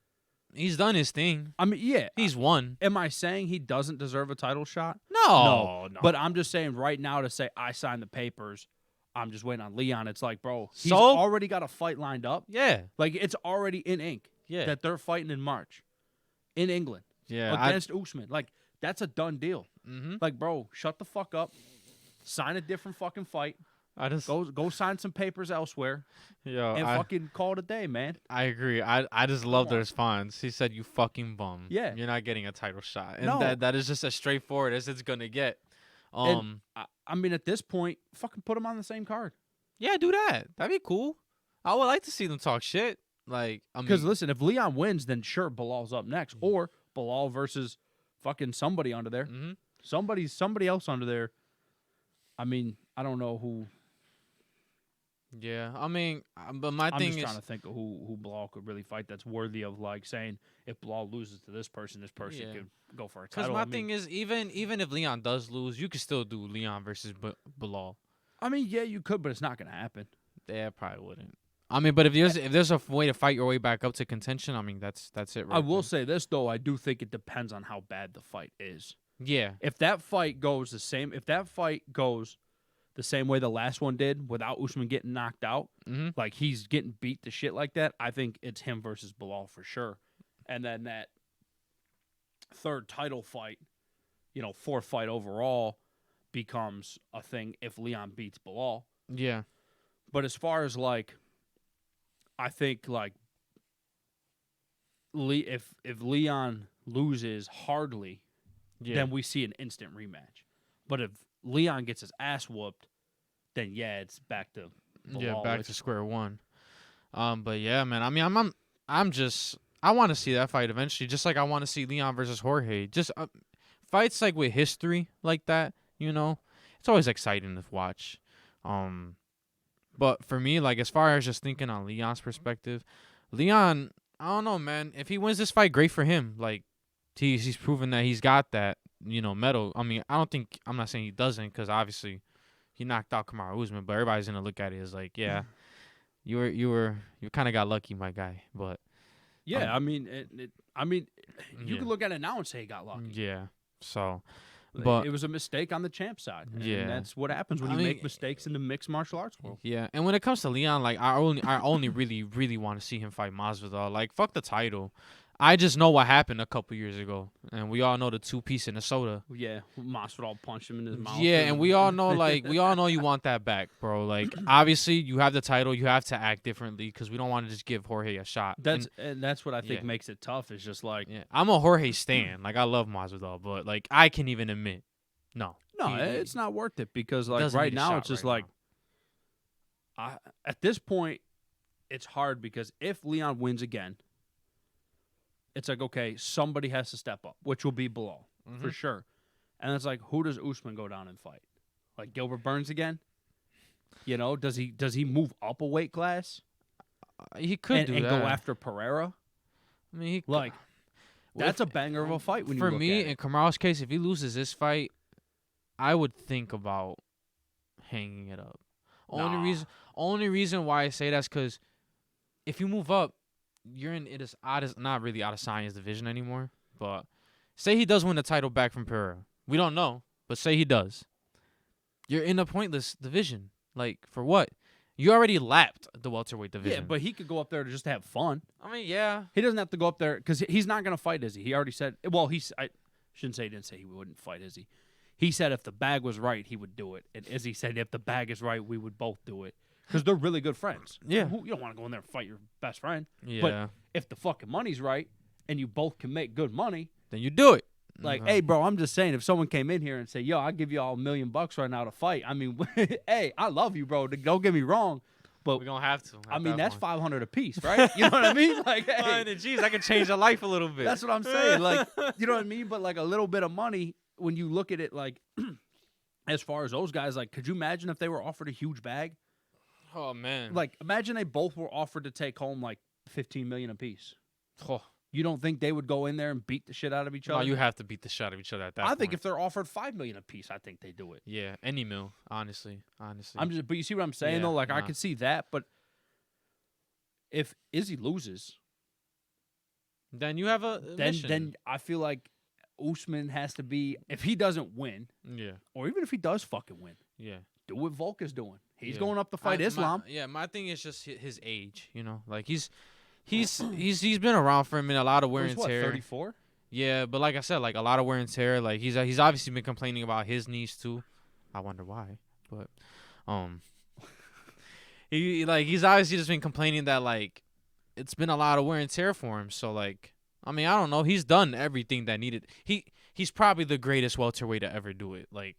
he's done his thing. I mean, yeah. He's won. Am I saying he doesn't deserve a title shot? No. But I'm just saying right now to say I signed the papers, I'm just waiting on Leon. It's like, bro, he's So? already got a fight lined up. Yeah. Like, it's already in ink Yeah. that they're fighting in March in England against Usman. Like, that's a done deal. Mm-hmm. Like, bro, shut the fuck up. Sign a different fucking fight. I just Go sign some papers elsewhere and fucking call it a day, man. I agree. I just love the response. He said, "You fucking bum. Yeah. You're not getting a title shot." And No. that is just as straightforward as it's gonna get. And, I mean, at this point, fucking put them on the same card. Yeah, do that. That'd be cool. I would like to see them talk shit. Like, I mean, Because listen, if Leon wins, then sure, Bilal's up next, or Bilal versus fucking somebody under there. Mhm. Somebody else under there. I mean, I don't know who. Yeah, I mean, but my I'm thing just is trying to think of who Bilal could really fight that's worthy of like saying if Bilal loses to this person Yeah. could go for a because title. my thing is even if Leon does lose, you could still do Leon versus Bilal. I mean, yeah, you could, but it's not going to happen. Yeah, probably wouldn't. I mean, but if there's a way to fight your way back up to contention, I mean, that's it. Right I will there. say this though, I do think it depends on how bad the fight is. Yeah. If that fight goes the same way the last one did without Usman getting knocked out, Mm-hmm. like he's getting beat to shit like that, I think it's him versus Bilal for sure. And then that third title fight, you know, 4th fight overall becomes a thing if Leon beats Bilal. Yeah. But as far as like, I think like if Leon loses hardly, then we see an instant rematch. But if Leon gets his ass whooped, then it's back to Bilal, back to square one. But yeah, man. I mean, I want to see that fight eventually, just like I want to see Leon versus Jorge. Just fights like with history like that, you know, it's always exciting to watch. But for me, like as far as just thinking on Leon's perspective, Leon, I don't know, man. If he wins this fight, great for him. Like he's proven that he's got that, you know, medal. I mean, I'm not saying he doesn't, because obviously he knocked out Kamaru Usman, but everybody's gonna look at it as like, yeah, you kind of got lucky, my guy. But yeah, I mean, you can look at it now and say he got lucky. Yeah. So, but it was a mistake on the champ side. Yeah. And that's what happens when you make mistakes in the mixed martial arts world. Yeah, and when it comes to Leon, like I only really want to see him fight Masvidal. Like fuck the title. I just know what happened a couple years ago, and we all know the 2-piece in the soda. Yeah, Masvidal punched him in his mouth. Yeah, and we all know you want that back, bro. Like obviously you have the title, you have to act differently because we don't want to just give Jorge a shot. That's what I think makes it tough. Is just like I'm a Jorge stan. Like I love Masvidal, but like I can even admit, no, it's not worth it because like right now it's just like at this point it's hard because if Leon wins again, it's like, okay, somebody has to step up, which will be Bilal, for sure. And it's like, who does Usman go down and fight? Like Gilbert Burns again? You know, does he move up a weight class? He could and go after Pereira. I mean, that's a banger of a fight. When for you look me, at it. in Kamaru's case, if he loses this fight, I would think about hanging it up. Only reason why I say that's because if you move up, you're in it is not really out of science division anymore. But say he does win the title back from Pereira. We don't know, but say he does. You're in a pointless division. Like, for what? You already lapped the welterweight division. Yeah, but he could go up there to just have fun. I mean, yeah. He doesn't have to go up there because he's not going to fight Izzy. He already said. Well, I shouldn't say he didn't say he wouldn't fight Izzy. He said if the bag was right, he would do it. And Izzy said if the bag is right, we would both do it. Because they're really good friends. Yeah. You don't want to go in there and fight your best friend. Yeah. But if the fucking money's right and you both can make good money, then you do it. like, hey, bro, I'm just saying, if someone came in here and said, yo, I'll give you all $1 million right now to fight, I mean, hey, I love you, bro. Don't get me wrong. But we're going to have to. I mean, that's $500 a piece, right? You know what I mean? Like, hey. Geez, I could change your life a little bit. That's what I'm saying. Like, you know what I mean? But, like, a little bit of money, when you look at it, like, as far as those guys, like, could you imagine if they were offered a huge bag? Oh, man. Like, imagine they both were offered to take home, like, $15 million apiece. Oh. You don't think they would go in there and beat the shit out of each other? No, you have to beat the shit out of each other at that point. I think if they're offered $5 million apiece, I think they do it. Yeah, any mil, honestly. But you see what I'm saying, though? Like, I could see that, but if Izzy loses, then you have a mission. Then I feel like Usman has to be, if he doesn't win, or even if he does fucking win, do what Volk is doing. He's going up to fight Islam. My thing is just his age. You know, like he's been around for a minute. A lot of wear and tear. 34. Yeah, but like I said, like a lot of wear and tear. Like he's obviously been complaining about his knees too. I wonder why, but he's obviously just been complaining that like it's been a lot of wear and tear for him. So like, I mean, I don't know. He's done everything that needed. He's probably the greatest welterweight to ever do it. Like,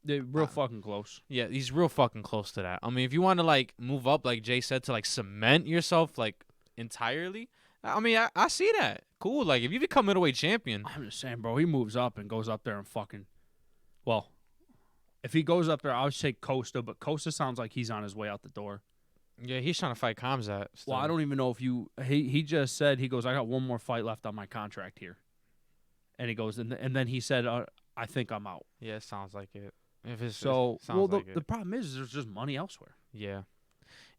they're real fucking close. Yeah, he's real fucking close to that. I mean, if you want to like move up, like Jay said, to like cement yourself like entirely, I mean, I see that. Cool. Like if you become middleweight champion, I'm just saying, bro. He moves up and goes up there and fucking, well, if he goes up there, I would say Costa, but Costa sounds like he's on his way out the door. Yeah, he's trying to fight Khamzat. Well, I don't even know if he just said, he goes, I got one more fight left on my contract here. And he goes, and then he said, I think I'm out. Yeah, it sounds like it. The problem is there's just money elsewhere. Yeah.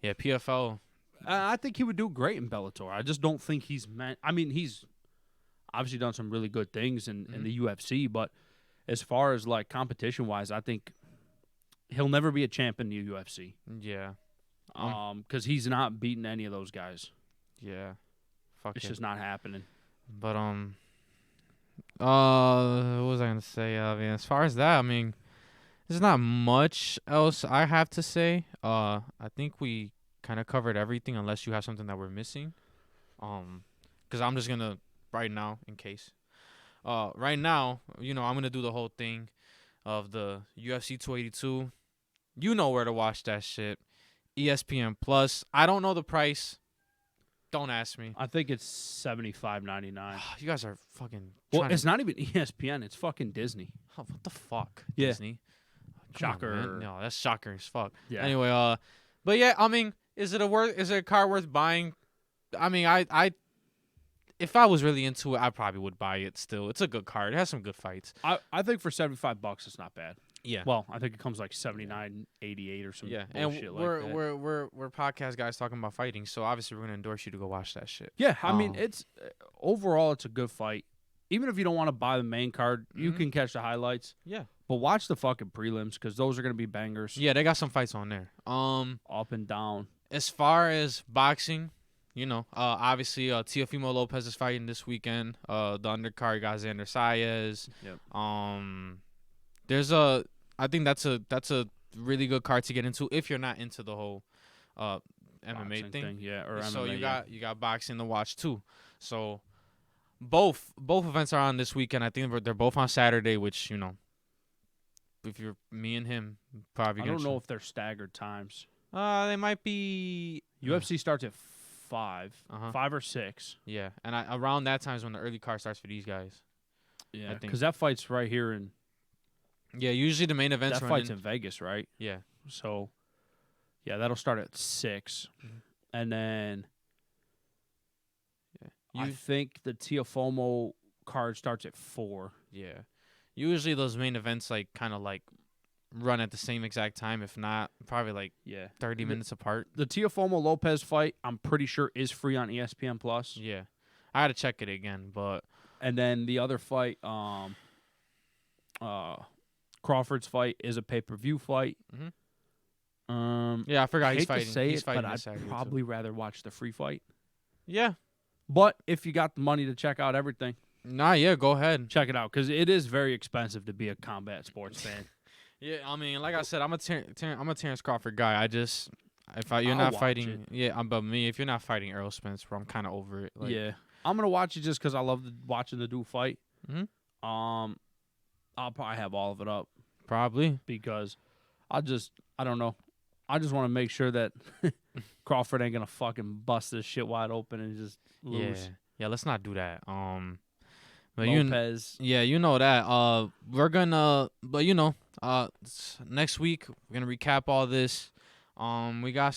Yeah, PFL. I think he would do great in Bellator. I just don't think he's meant. I mean, he's obviously done some really good things in the UFC, but as far as like competition wise, I think he'll never be a champ in the UFC. Yeah. Because he's not beating any of those guys. Yeah. It's just not happening. But what was I gonna say? I mean, as far as that, I mean, there's not much else I have to say. I think we kind of covered everything, unless you have something that we're missing. Because I'm just gonna right now, in case. Right now, I'm gonna do the whole thing of the UFC 282. You know where to watch that shit. ESPN Plus. I don't know the price. Don't ask me. I think it's $75.99. You guys are fucking. Well, it's not even ESPN. It's fucking Disney. Oh, what the fuck? Yeah. Disney. Shocker. On, no, that's shocker as fuck. Yeah. Anyway, but yeah, I mean, is it a car worth buying? I mean, I if I was really into it, I probably would buy it still. It's a good car. It has some good fights. I think for $75 it's not bad. Yeah. Well, I think it comes like $79.88 or something. Yeah, and we're podcast guys talking about fighting, so obviously we're gonna endorse you to go watch that shit. Yeah, I mean, it's overall it's a good fight. Even if you don't want to buy the main card, you can catch the highlights. Yeah. But watch the fucking prelims because those are gonna be bangers. Yeah, they got some fights on there. Up and down. As far as boxing, obviously Teofimo Lopez is fighting this weekend. The undercard got Xander Zayas. Yep. I think that's a really good card to get into if you're not into the whole MMA thing. Yeah, or so MMA, you got boxing to watch too. So both events are on this weekend. I think they're both on Saturday, which if you're me and him, probably. I don't know if they're staggered times. They might be. UFC starts at 5, 5 or 6. Yeah, and around that time is when the early card starts for these guys. Yeah, because that fight's right here in. Yeah, usually the main event's that fight's in Vegas, right? Yeah. So, yeah, that'll start at 6, and then. Yeah. I think the Teofimo card starts at 4. Yeah. Usually those main events kind of run at the same exact time. If not, probably like 30 minutes apart. The Teofimo Lopez fight, I'm pretty sure, is free on ESPN Plus. Yeah, I had to check it again, but and then the other fight, Crawford's fight is a pay-per-view fight. Yeah, I forgot he's hate fighting. To say he's it, fighting but this I'd Saturday, probably rather watch the free fight. Yeah, but if you got the money to check out everything, yeah, go ahead, check it out because it is very expensive to be a combat sports fan. Yeah, I mean, like I said, I'm a Terrence Crawford guy. You're not fighting, but me, if you're not fighting Errol Spence, bro, I'm kind of over it. Like, I'm gonna watch it just because I love watching the dude fight. Mm-hmm. I'll probably have all of it up. Probably. Because I don't know. I just want to make sure that Crawford ain't going to fucking bust this shit wide open and just lose. Yeah, let's not do that. But Lopez. You know that. We're going to, next week, we're going to recap all this. We got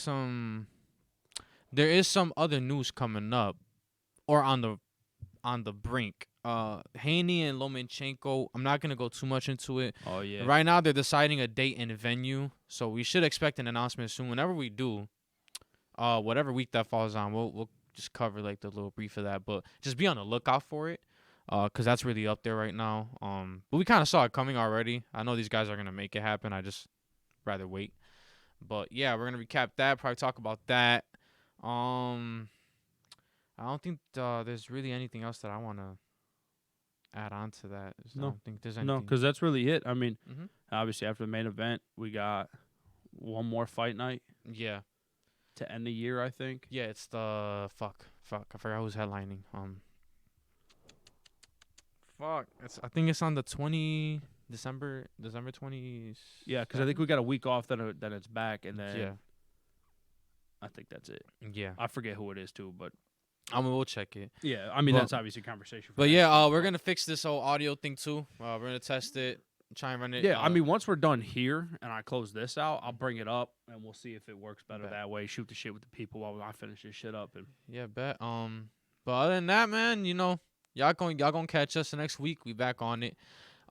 there is some other news coming up or on the brink. Haney and Lomachenko, I'm not going to go too much into it. Oh, yeah. Right now, they're deciding a date and a venue, so we should expect an announcement soon. Whenever we do, whatever week that falls on, we'll just cover, like, the little brief of that. But just be on the lookout for it, because that's really up there right now. But we kind of saw it coming already. I know these guys are going to make it happen. I just rather wait. But, yeah, we're going to recap that, probably talk about that. I don't think there's really anything else that I want to add on to that. I don't think there's anything. No, because that's really it. I mean, obviously after the main event, we got one more fight night. Yeah. To end the year, I think. Yeah, it's the fuck. I forgot who's headlining. I think it's on the December 20th. Yeah, because I think we got a week off. Then it's back, and then I think that's it. Yeah, I forget who it is too, but. We'll check it. Yeah, I mean, that's obviously a conversation. But we're going to fix this whole audio thing too. We're going to test it, try and run it. Yeah, I mean, once we're done here and I close this out, I'll bring it up and we'll see if it works better that way. Shoot the shit with the people while I finish this shit up. And yeah, bet. But other than that, man, y'all gonna catch us the next week. We back on it.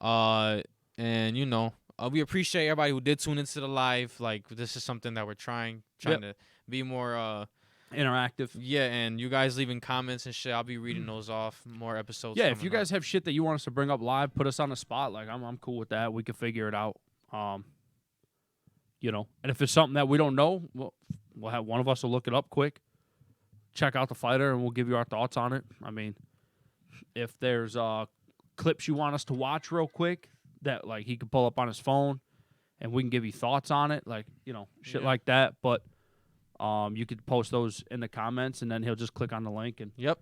And we appreciate everybody who did tune into the live. Like, this is something that we're trying to be more interactive. Yeah, and you guys leaving comments and shit, I'll be reading those off. More episodes. Yeah, if you guys have shit that you want us to bring up live, put us on the spot. Like, I'm cool with that. We can figure it out. And if it's something that we don't know, we'll have one of us will look it up quick, check out the fighter, and we'll give you our thoughts on it. I mean, if there's clips you want us to watch real quick that like he could pull up on his phone, and we can give you thoughts on it, like shit like that. But you could post those in the comments, and then he'll just click on the link. And yep.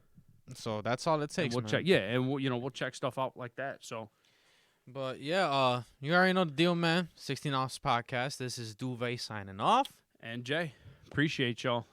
So that's all it takes. We'll check. Yeah, and we'll check stuff out like that. So, but yeah, you already know the deal, man. 16 Offs Podcast. This is Duvet signing off, and Jay, appreciate y'all.